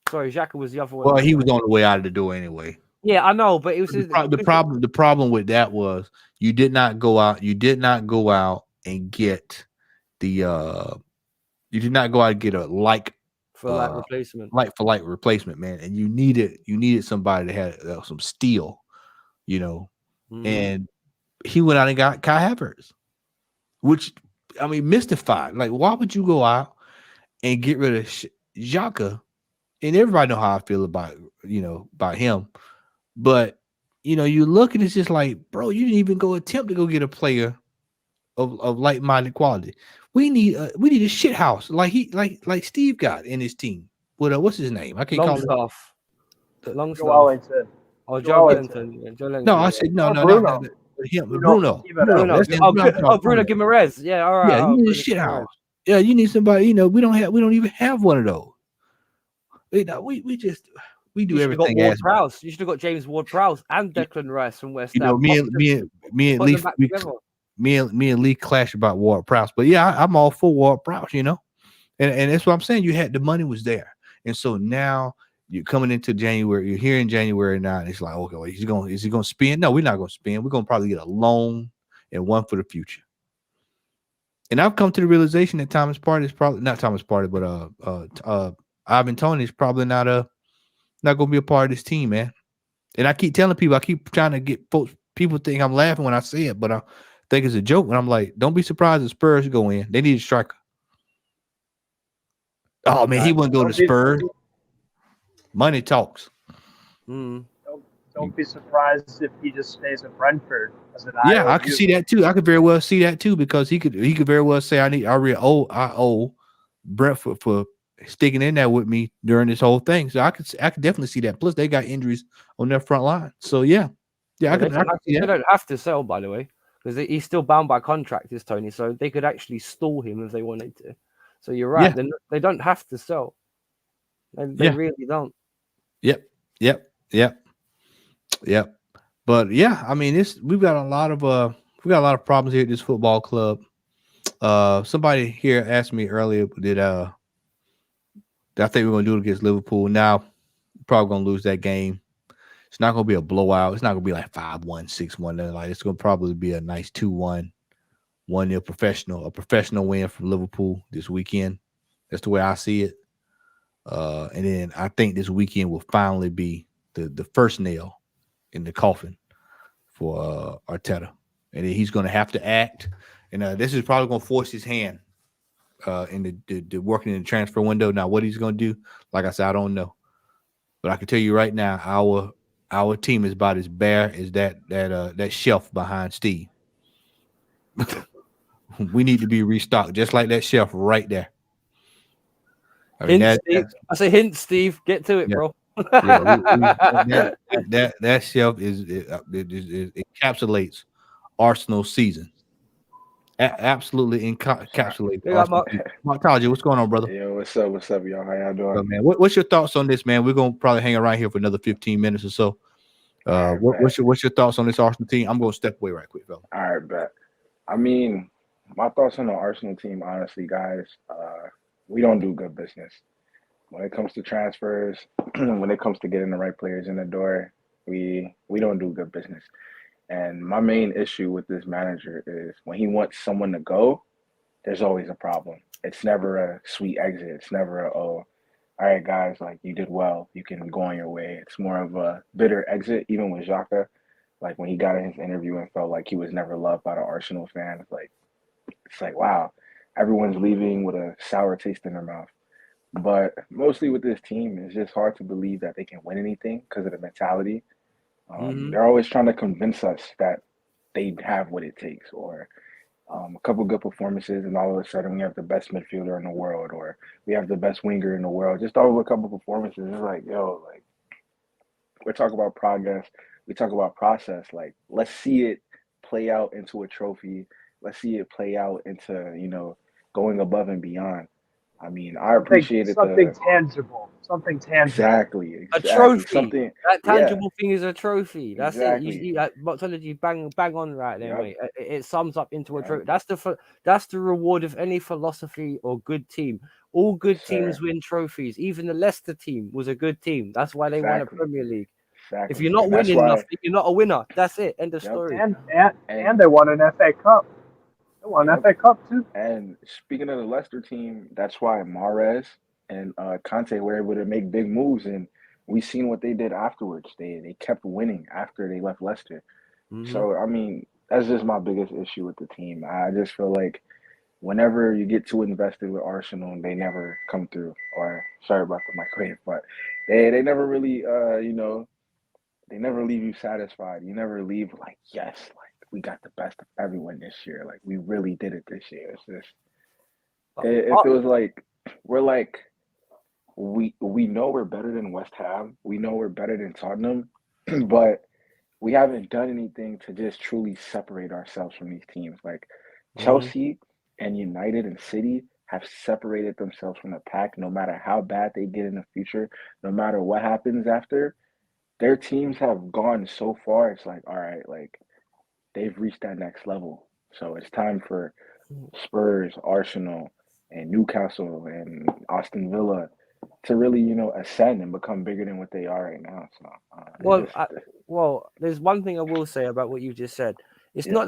Sorry, Xhaka was the other one. Well, he was on the way out of the door anyway. Yeah, I know, but it was the problem with that was you did not go out. You did not go out and get the. You did not go out and get a replacement. Like for like replacement, man. And you needed somebody that had some steel, And he went out and got Kai Havertz. Which, I mean, mystified. Like, why would you go out and get rid of Xhaka? And everybody know how I feel about him. But, you look and it's just like, bro, you didn't even go attempt to go get a player of like-minded quality. We need a shit house like Steve got in his team. What's his name? I can't call him. Longstaff. Joe Wellington. No, I said no. Bruno. Bruno Guimaraes. Yeah, all right. Yeah, you need a shit house. Yeah, you need somebody. We don't even have one of those. We do everything. You should have got James Ward-Prowse and Declan Rice from West Ham. Me and Lee clash about Ward-Prowse, but yeah, I'm all for Ward-Prowse. And that's what I'm saying. You had the money was there, and so now. You're coming into January. You're here in January now, and it's like, okay, well, is he going to spend? No, we're not going to spend. We're going to probably get a loan and one for the future. And I've come to the realization that Thomas Partey is probably not Thomas Partey, but Ivan Toney is probably not going to be a part of this team, man. And I keep telling people, I keep trying to get folks. People think I'm laughing when I say it, but I think it's a joke. And I'm like, don't be surprised if Spurs go in. They need a striker. Oh man, he wouldn't go to Spurs. Money talks. Mm. Don't be surprised if he just stays in Brentford as an Yeah, I IOU. can see that too. I could very well see that too, because he could very well say I owe Brentford for sticking in there with me during this whole thing. So I could definitely see that. Plus they got injuries on their front line. So yeah, I could see They that. don't have to sell, by the way, because he's still bound by contract, this Tony. So they could actually stall him if they wanted to. So you're right. Yeah. They don't have to sell. They really don't. Yep. But yeah, I mean, we've got a lot of problems here at this football club. Somebody here asked me earlier, I think we're gonna do it against Liverpool. Now, we're probably gonna lose that game. It's not gonna be a blowout. It's not gonna be like 5-1, 6-1. Like, it's gonna probably be a nice 2-1, 1-0 professional win from Liverpool this weekend. That's the way I see it. And then I think this weekend will finally be the first nail in the coffin for Arteta. And then he's gonna have to act. And this is probably gonna force his hand in the working in the transfer window. Now, what he's gonna do, like I said, I don't know. But I can tell you right now, our team is about as bare as that shelf behind Steve. We need to be restocked, just like that shelf right there. I mean, I say hint, Steve. Get to it, bro. Yeah, that shelf it encapsulates Arsenal's season. Absolutely encapsulates Arsenal. Mark Taji, what's going on, brother? Yo, what's up, y'all? How y'all doing? Man, what's your thoughts on this, man? We're gonna probably hang around here for another 15 minutes or so. What's your thoughts on this Arsenal team? I'm gonna step away right quick, fella. All right, bet. I mean, my thoughts on the Arsenal team, honestly, guys, we don't do good business. When it comes to transfers, when it comes to getting the right players in the door, we don't do good business. And my main issue with this manager is when he wants someone to go, there's always a problem. It's never a sweet exit. It's never all right, guys, like, you did well, you can go on your way. It's more of a bitter exit, even with Xhaka. Like, when he got in his interview and felt like he was never loved by the Arsenal fans, it's like, wow, everyone's leaving with a sour taste in their mouth. But mostly with this team, it's just hard to believe that they can win anything because of the mentality. They're always trying to convince us that they have what it takes, or a couple good performances, and all of a sudden we have the best midfielder in the world, or we have the best winger in the world. Just over a couple performances, it's like, yo, like, we talk about progress, we talk about process. Like, let's see it play out into a trophy. Let's see it play out into, going above and beyond. I mean, I appreciated something tangible. Exactly. A trophy. Something, that tangible thing is a trophy. That's exactly. it. Boxology, bang on right there, mate. It sums up into a trophy. That's the reward of any philosophy or good team. All good teams win trophies. Even the Leicester team was a good team. That's why they won a Premier League. Exactly. If you're not winning nothing, you're not a winner. That's it. End of story. And they won an FA Cup. They won an FA Cup too. And speaking of the Leicester team, that's why Mahrez and Conte were able to make big moves, and we seen what they did afterwards. They kept winning after they left Leicester. So, I mean, that's just my biggest issue with the team. I just feel like whenever you get too invested with Arsenal, they never come through. Or, sorry about the microwave, but they never really, they never leave you satisfied. You never leave like, yes, like, we got the best of everyone this year. Like, we really did it this year. It's just, it feels like we know we're better than West Ham. We know we're better than Tottenham, but we haven't done anything to just truly separate ourselves from these teams. Like, Chelsea and United and City have separated themselves from the pack. No matter how bad they get in the future, no matter what happens after, their teams have gone so far. It's like, all right, like, they've reached that next level. So it's time for Spurs, Arsenal, and Newcastle and Aston Villa to really, ascend and become bigger than what they are right now. So, well, there's one thing I will say about what you just said. It's not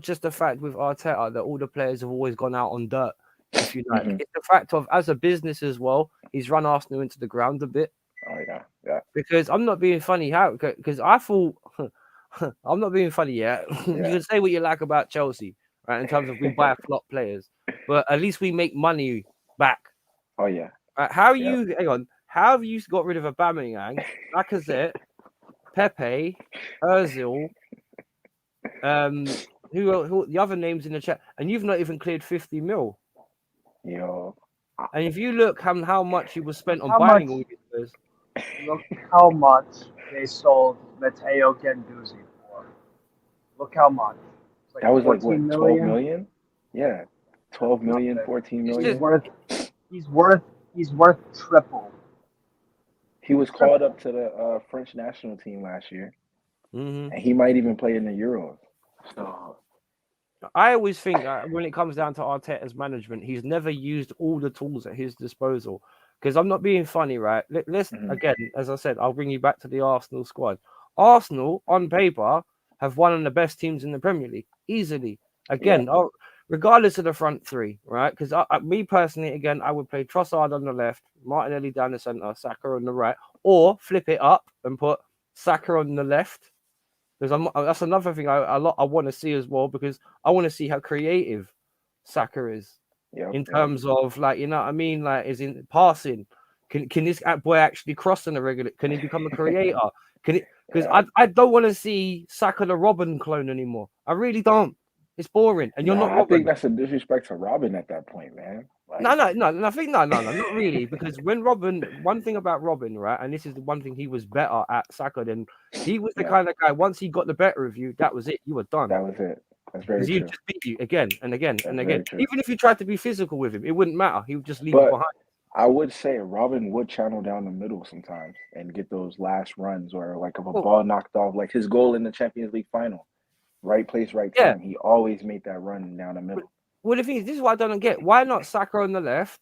just the fact with Arteta that all the players have always gone out on dirt, if you like. It's the fact of, as a business as well, he's run Arsenal into the ground a bit. Oh yeah. Because I'm not being funny, because I thought I'm not being funny yet. You can say what you like about Chelsea, right? In terms of we buy flop players, but at least we make money back. Oh yeah. How How have you got rid of Aubameyang, Lacazette, Pepe, Ozil, who the other names in the chat, and you've not even cleared 50 mil? Yo, And if you look how much you was spent on How buying much? all these players, Look how much they sold Matteo Guendouzi for. Look how much. It's like that was like 14 what, 12 million? million? Yeah, 12 million, Nothing. 14 It's million. He's worth triple. He was called up to the French national team last year, and he might even play in the Euros. So I always think when it comes down to Arteta's management, he's never used all the tools at his disposal. Because I'm not being funny, right? Let's again, as I said, I'll bring you back to the Arsenal squad. Arsenal, on paper, have one of the best teams in the Premier League easily. Again, regardless of the front three, right? Because me personally, again, I would play Trossard on the left, Martinelli down the center, Saka on the right, or flip it up and put Saka on the left. Because that's another thing I want to see as well, because I want to see how creative Saka is in terms of, like, you know what I mean, like, is in passing. Can this boy actually cross on a regular? Can he become a creator? Can it? Because I don't want to see Saka the Robin clone anymore. I really don't. It's boring, and you're not I Robin. think that's a disrespect to Robin at that point, man. Like, No, I think no, not really. Because when Robin, one thing about Robin, right, and this is the one thing he was better at Saka than he was the kind of guy. Once he got the better of you, that was it. You were done. That was it. That's very true. He would just beat you again and again and That's again. very true. Even if you tried to be physical with him, it wouldn't matter. He would just leave it behind. I would say Robin would channel down the middle sometimes and get those last runs, or like if a ball knocked off, like his goal in the Champions League final, right place, right time. He always made that run down the middle. Well, the thing is, this is what I don't get. Why not Saka on the left?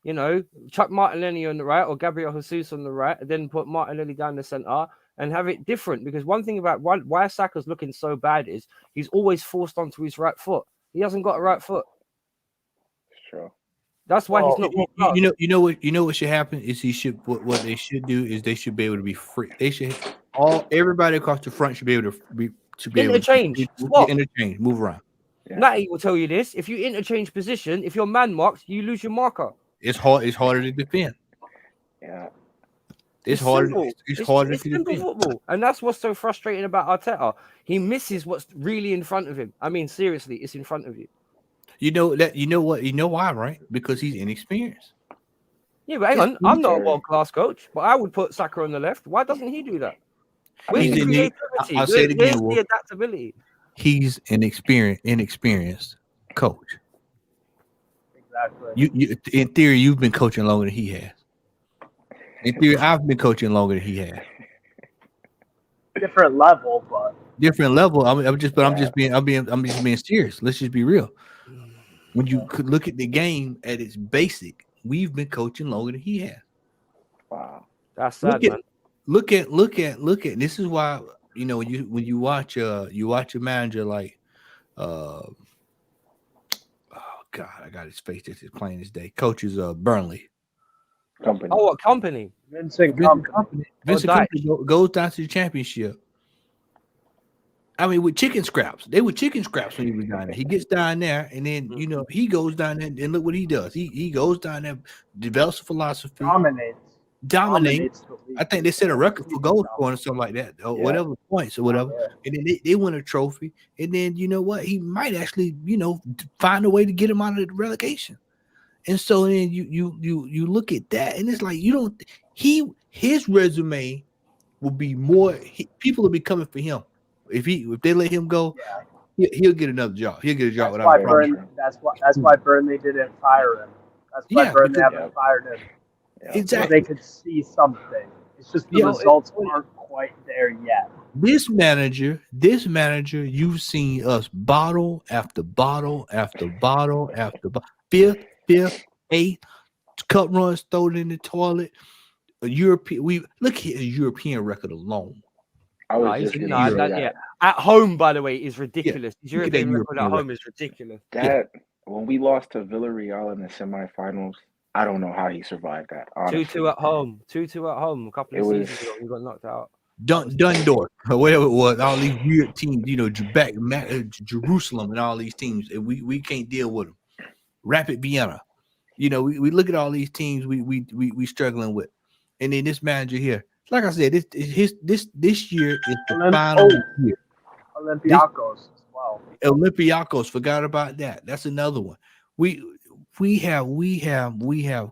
You know, chuck Martinelli on the right, or Gabriel Jesus on the right, and then put Martinelli down the center and have it different. Because one thing about why Saka's looking so bad is he's always forced onto his right foot. He hasn't got a right foot. Sure. That's why he's not. You know what should happen is what they should do is they should be able to be free. They should everybody across the front should be able to interchange. Interchange, move around. Natty will tell you this: if you interchange position, if you're man marked, you lose your marker. It's hard. It's harder to defend. Yeah, it's harder. It's harder to simple defend. Football, and that's what's so frustrating about Arteta. He misses what's really in front of him. I mean, seriously, it's in front of you. You know that. You know what? You know why, right? Because he's inexperienced. Yeah, but hang on. I'm not a world-class coach, but I would put Saka on the left. Why doesn't he do that? Where's the creativity? I'll say it again. Where's the adaptability? He's an inexperienced coach. Exactly. You, in theory, you've been coaching longer than he has. In theory, I've been coaching longer than he has. Different level, but different level. I'm just being serious. Let's just be real. When you could look at the game at its basic, we've been coaching longer than he has. Wow, that's sad, man. Look at. This is why, you know, when you watch a manager like, oh God, I got his face just playing this day. Coaches Burnley. Company. Oh, what company? Vincent Company. Vincent Company goes down to the championship. I mean, with chicken scraps. They were chicken scraps when he was down there. He gets down there, and then, you know, he goes down there, and look what he does. He goes down there, develops a philosophy. Dominates. I think they set a record for goal scoring or something like that, or whatever points or whatever. And then they win a trophy. And then, you know what? He might actually, you know, find a way to get him out of the relegation. And so then you look at that, and it's like his resume will be more. People will be coming for him if they let him go. He'll get another job. He'll get a job without problem. That's why Burnley didn't fire him. That's why Burnley haven't fired him. Exactly. So they could see something. It's just the results aren't quite there yet. This manager, you've seen us bottle after bottle after bottle after bottle. Fifth, eighth, cup runs thrown in the toilet. A European, we look at his European record alone. At home, by the way, is ridiculous. His European record at home is ridiculous. When we lost to Villarreal in the semifinals, I don't know how he survived that. 2-2 at home. 2-2 at home. A couple of seasons ago, we got knocked out. Dundorf, or whatever it was, all these weird teams, you know, Jerusalem and all these teams, and we can't deal with them. Rapid Vienna, you know, we look at all these teams we struggling with. and then this manager here. Like I said, this year is the Olymp- final oh. year. Olympiacos as well. Olympiacos, forgot about that. That's another one. We have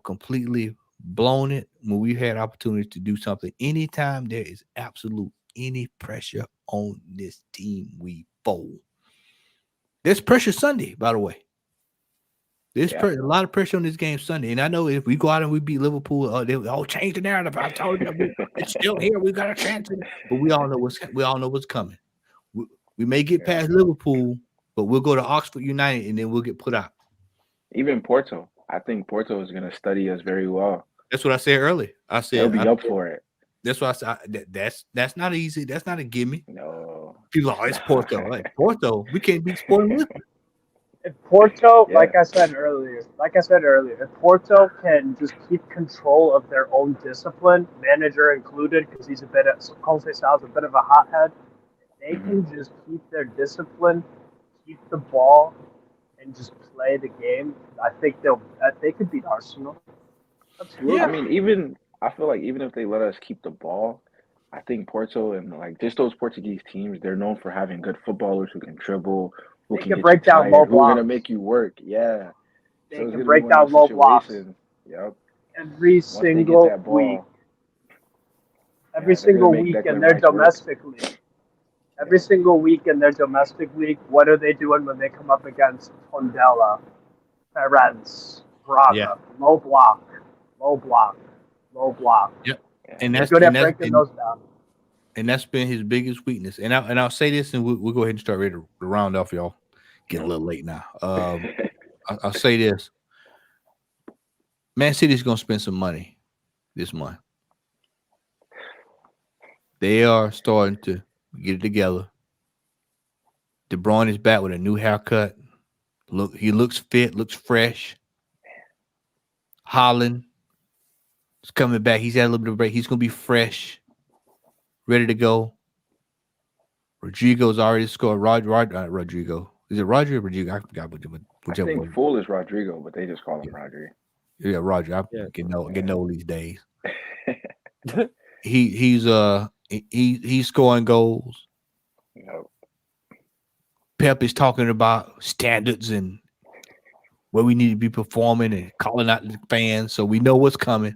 completely blown it when we've had opportunity to do something. Anytime there is absolute any pressure on this team, we fold. There's pressure Sunday, by the way. There's a lot of pressure on this game Sunday, and I know if we go out and we beat Liverpool, they'll change the narrative. I told you, it's still here. We got a chance, but we all know what's coming. We may get past Liverpool, but we'll go to Oxford United, and then we'll get put out. Even Porto, I think Porto is going to study us very well. That's what I said earlier. I said they'll be up for it. That's what I said. That's not easy. That's not a gimme. No, people are it's Porto. Like Porto, we can't beat Sporting Lisbon. If Porto, like I said earlier, if Porto can just keep control of their own discipline, manager included, because he's Conceição's a bit of a hothead. If they can just keep their discipline, keep the ball, and just play the game, I think they could beat Arsenal. Absolutely. Yeah, I mean, I feel like even if they let us keep the ball, I think Porto and like just those Portuguese teams, they're known for having good footballers who can dribble, who can break down low blocks, who are gonna make you work. Yeah, they can break down low blocks. Yep. Every single week. Every single week in their domestic league. Every single week in their domestic league, what are they doing when they come up against Tondela, Ferenc, Braga? Low block, low block, low block. Yep. And that's breaking those down. And that's been his biggest weakness. And I'll say this, and we'll go ahead and start ready to round off, y'all. Getting a little late now. I'll say this. Man City's going to spend some money this month. They are starting to get it together. De Bruyne is back with a new haircut. He looks fit, looks fresh. Haaland is coming back. He's had a little bit of a break. He's going to be fresh, ready to go. Rodrigo's already scored. Rodrigo. Is it Roger or Rodrigo? I forgot whichever one. Full is Rodrigo, but they just call him Rodri. Yeah, Roger. I'm getting old these days. He's scoring goals. Yep. Pep is talking about standards and where we need to be performing and calling out the fans, so we know what's coming.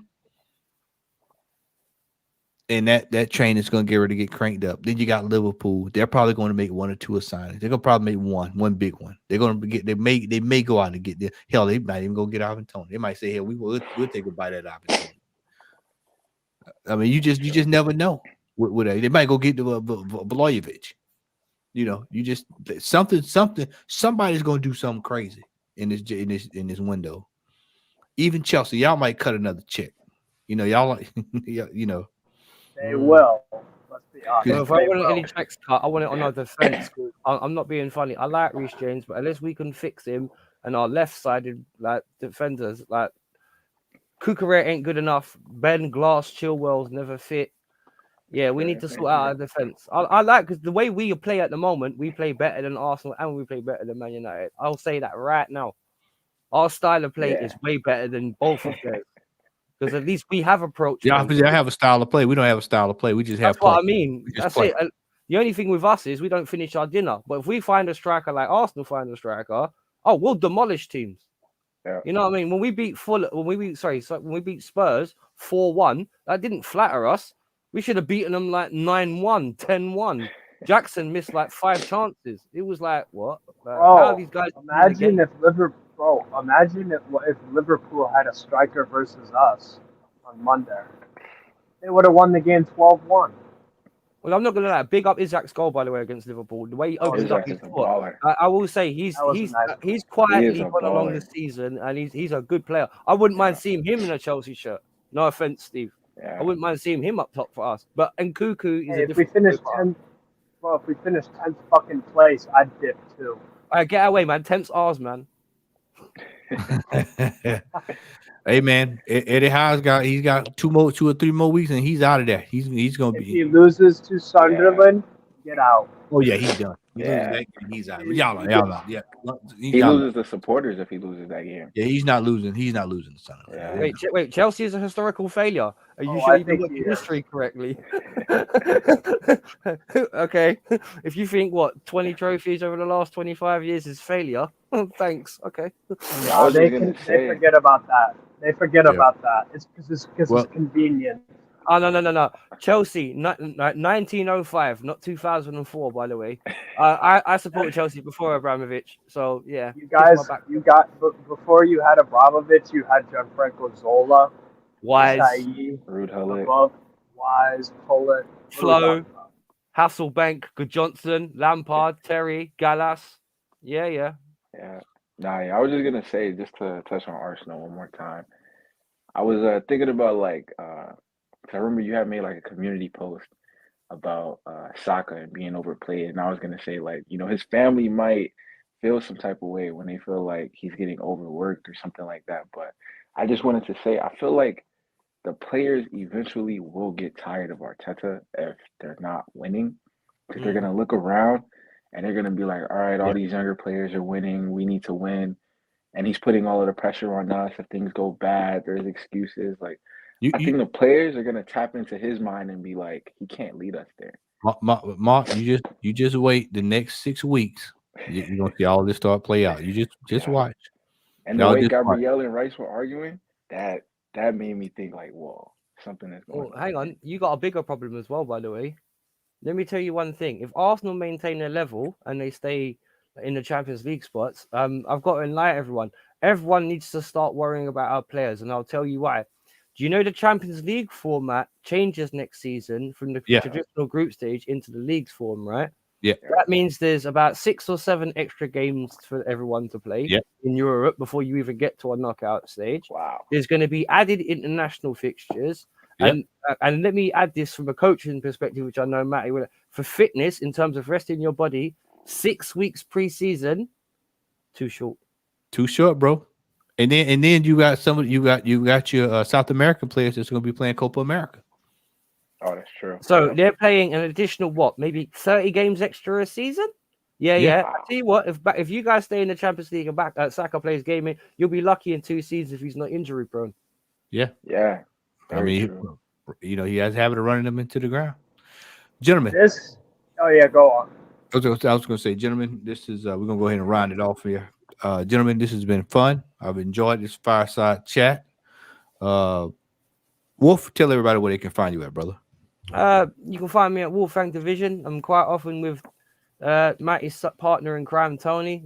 And that train is going to get ready to get cranked up. Then you got Liverpool. They're probably going to make one or two assignments. They're going to probably make one big one. They're going to get. They may go out and get there. Hell, they might even go get Ivan Toney. They might say, "Hell, we'll take a bite at opportunity." I mean, you just never know. They might go get the Vlahovic. You know, you just something. Somebody's going to do something crazy in this window. Even Chelsea, y'all might cut another check. You know, y'all like you know. They will. Let's be honest. Well, if I want any checks cut, I want it on our defense. I'm not being funny. I like Reece James, but unless we can fix him and our left-sided like defenders, like Cucurella ain't good enough. Ben Glass, Chilwell's never fit. Yeah, we need to sort out our defense. I like because the way we play at the moment, we play better than Arsenal and we play better than Man United. I'll say that right now. Our style of play is way better than both of theirs. Because at least we have approach. Yeah, I have a style of play. We don't have a style of play. We just have. That's what I mean. That's it. The only thing with us is we don't finish our dinner. But if we find a striker like Arsenal find a striker, we'll demolish teams. Yeah. You know what I mean? When we beat when we beat Spurs 4-1, that didn't flatter us. We should have beaten them like 9-1, 10-1. Jackson missed like 5 chances. It was like, what? How these guys imagine if Liverpool had a striker versus us on Monday. They would have won the game 12-1. Well, I'm not going to lie. Big up Isaac's goal, by the way, against Liverpool. The way he opened up his foot. I will say he's quietly gone along the season, and he's a good player. I wouldn't mind seeing him in a Chelsea shirt. No offense, Steve. Yeah. I wouldn't mind seeing him up top for us. But Nkuku is if we finish 10th fucking place, I'd dip too. All right, get away, man. 10th's ours, man. Hey, man, Eddie Howe's got 2 or 3 more weeks, and he's out of there. He's gonna be. If he loses to Sunderland, get out. Oh yeah, he's done. He loses Yeah. that game, he's out. Y'all know. Yeah. He loses the supporters if he loses that game. Yeah, he's not losing. He's not losing the Sunderland. Yeah. Wait, Chelsea is a historical failure. Are you Oh, sure I you've been think watching he is. history correctly? Okay. If you think 20 trophies over the last 25 years is failure, thanks. Okay. I was They just gonna they say. forget about that. They forget Yeah. about that. It's because Well- it's convenient. Oh no. Chelsea, 1905, not 2004, by the way. I supported Chelsea before Abramovich, so yeah. You kiss my guys, back. before you had Abramovich, you had Gianfranco Zola, Wise, Saïd, Rude Hullet. above, Wise, Pullet, Flo, Hasselbank, Good Johnson, Lampard, Terry, Gallas. Yeah. Yeah. Nah, yeah, I was just gonna say, just to touch on Arsenal one more time. I was thinking about like 'cause I remember you had made like a community post about Saka and being overplayed, and I was gonna say like, his family might feel some type of way when they feel like he's getting overworked or something like that. But I just wanted to say I feel like the players eventually will get tired of Arteta if they're not winning, because they're gonna look around and they're gonna be like, all right, all these younger players are winning, we need to win, and he's putting all of the pressure on us. If things go bad, there's excuses. Like I think the players are gonna tap into his mind and be like, he can't lead us there. Mark, you just wait the next 6 weeks. You're gonna see all this start play out. You just watch. And the way Gabrielle and Rice were arguing, that made me think like, whoa, something is going on. Hang on, you got a bigger problem as well, by the way. Let me tell you one thing: if Arsenal maintain their level and they stay in the Champions League spots, I've got to enlighten everyone. Everyone needs to start worrying about our players, and I'll tell you why. Do you know the Champions League format changes next season from the traditional group stage into the leagues form, right? Yeah. That means there's about 6 or 7 extra games for everyone to play in Europe before you even get to a knockout stage. Wow. There's going to be added international fixtures. And let me add this from a coaching perspective, which I know Matty will. For fitness, in terms of resting your body, 6 weeks pre-season, too short. Too short, bro. And then you got you got your South American players that's going to be playing Copa America. Oh, that's true. So they're playing an additional maybe 30 games extra a season. Yeah. I tell you what, if you guys stay in the Champions League and back Saka plays gaming, you'll be lucky in 2 seasons if he's not injury prone. Yeah. I mean, true. he has a habit of running them into the ground. Gentlemen. Go on. I was going to say, gentlemen, this is we're going to go ahead and round it off here. Gentlemen, this has been fun. I've enjoyed this fireside chat. Wolf, tell everybody where they can find you at, brother. You can find me at Wolfgang Division. I'm quite often with Matty's partner in crime, Tony,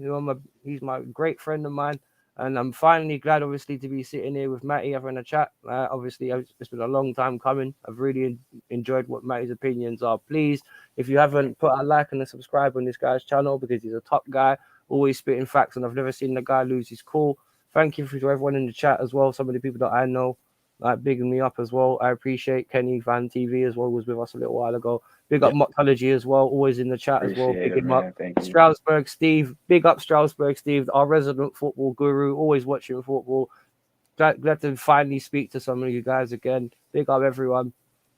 he's my great friend of mine. And I'm finally glad, obviously, to be sitting here with Matty having a chat. Obviously, it's been a long time coming. I've really enjoyed what Matty's opinions are. Please, if you haven't, put a like and a subscribe on this guy's channel because he's a top guy, always spitting facts, and I've never seen the guy lose his cool. Thank you to everyone in the chat as well. Some of the people that I know, bigging me up as well. I appreciate Kenny Van TV as well, was with us a little while ago. Big up Mockology as well, always in the chat as well. Big him up. Strasbourg Steve, big up Strasbourg Steve, our resident football guru, always watching football. Glad to finally speak to some of you guys again. Big up everyone,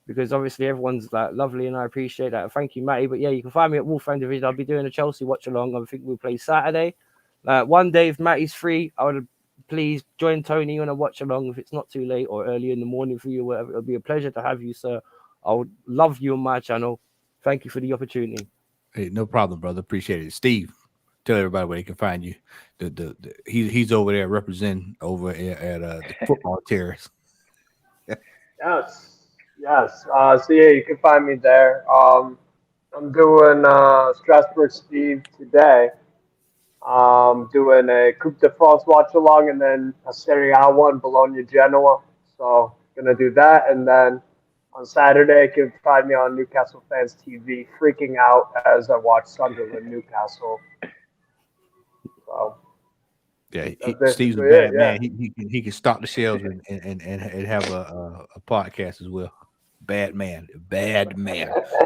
because obviously everyone's lovely and I appreciate that. Thank you, Matty. But yeah, you can find me at Wolfgang Division. I'll be doing a Chelsea watch along. I think we'll play Saturday. One day, if Matty's free, I would please join Tony on a watch along if it's not too late or early in the morning for you, whatever. It'll be a pleasure to have you, sir. I would love you on my channel. Thank you for the opportunity. Hey, no problem, brother. Appreciate it. Steve, tell everybody where they can find you. He's over there representing over at the football terrace. Yes. So yeah, you can find me there. I'm doing Strasbourg Steve today. Doing a Coupe de France watch along and then a Serie A one, Bologna Genoa. So gonna do that, and then on Saturday you can find me on Newcastle Fans TV, freaking out as I watch Sunderland Newcastle. So yeah, Steve's a bad man. He can stock the shelves and have a podcast as well. Bad man.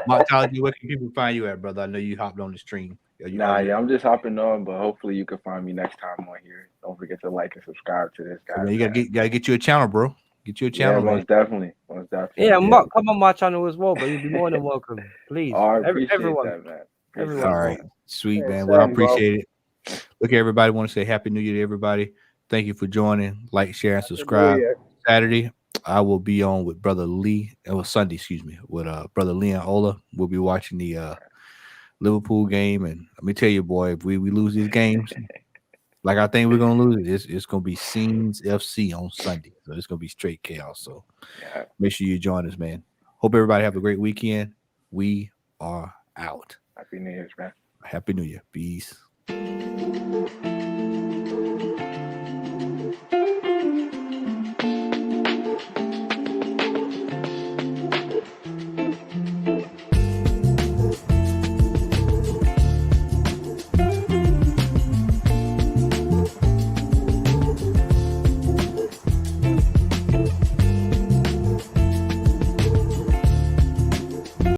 Martology, where can people find you at, brother? I know you hopped on the stream. I'm just hopping on, but hopefully you can find me next time on here. Don't forget to like and subscribe to this guy. You gotta get you a channel, bro. Get you a channel, most definitely. Yeah, Mark, come on my channel as well, but you'll be more than welcome. Please. Oh, I appreciate everyone. that, man. Everyone All right. won. Sweet, Hey, man. Well, I same, bro. appreciate it. Look, everybody, want to say Happy New Year to everybody. Thank you for joining. Like, share, and Happy New subscribe. Year. Saturday, I will be on with Brother Lee. It was Sunday, excuse me, with Brother Lee and Ola. We'll be watching the Liverpool game. And let me tell you, boy, if we lose these games, like I think we're going to lose it, it's going to be Scenes FC on Sunday. So it's going to be straight chaos. So Yeah. make sure you join us, man. Hope everybody have a great weekend. We are out. Happy New Year's, man. Happy New Year. Peace.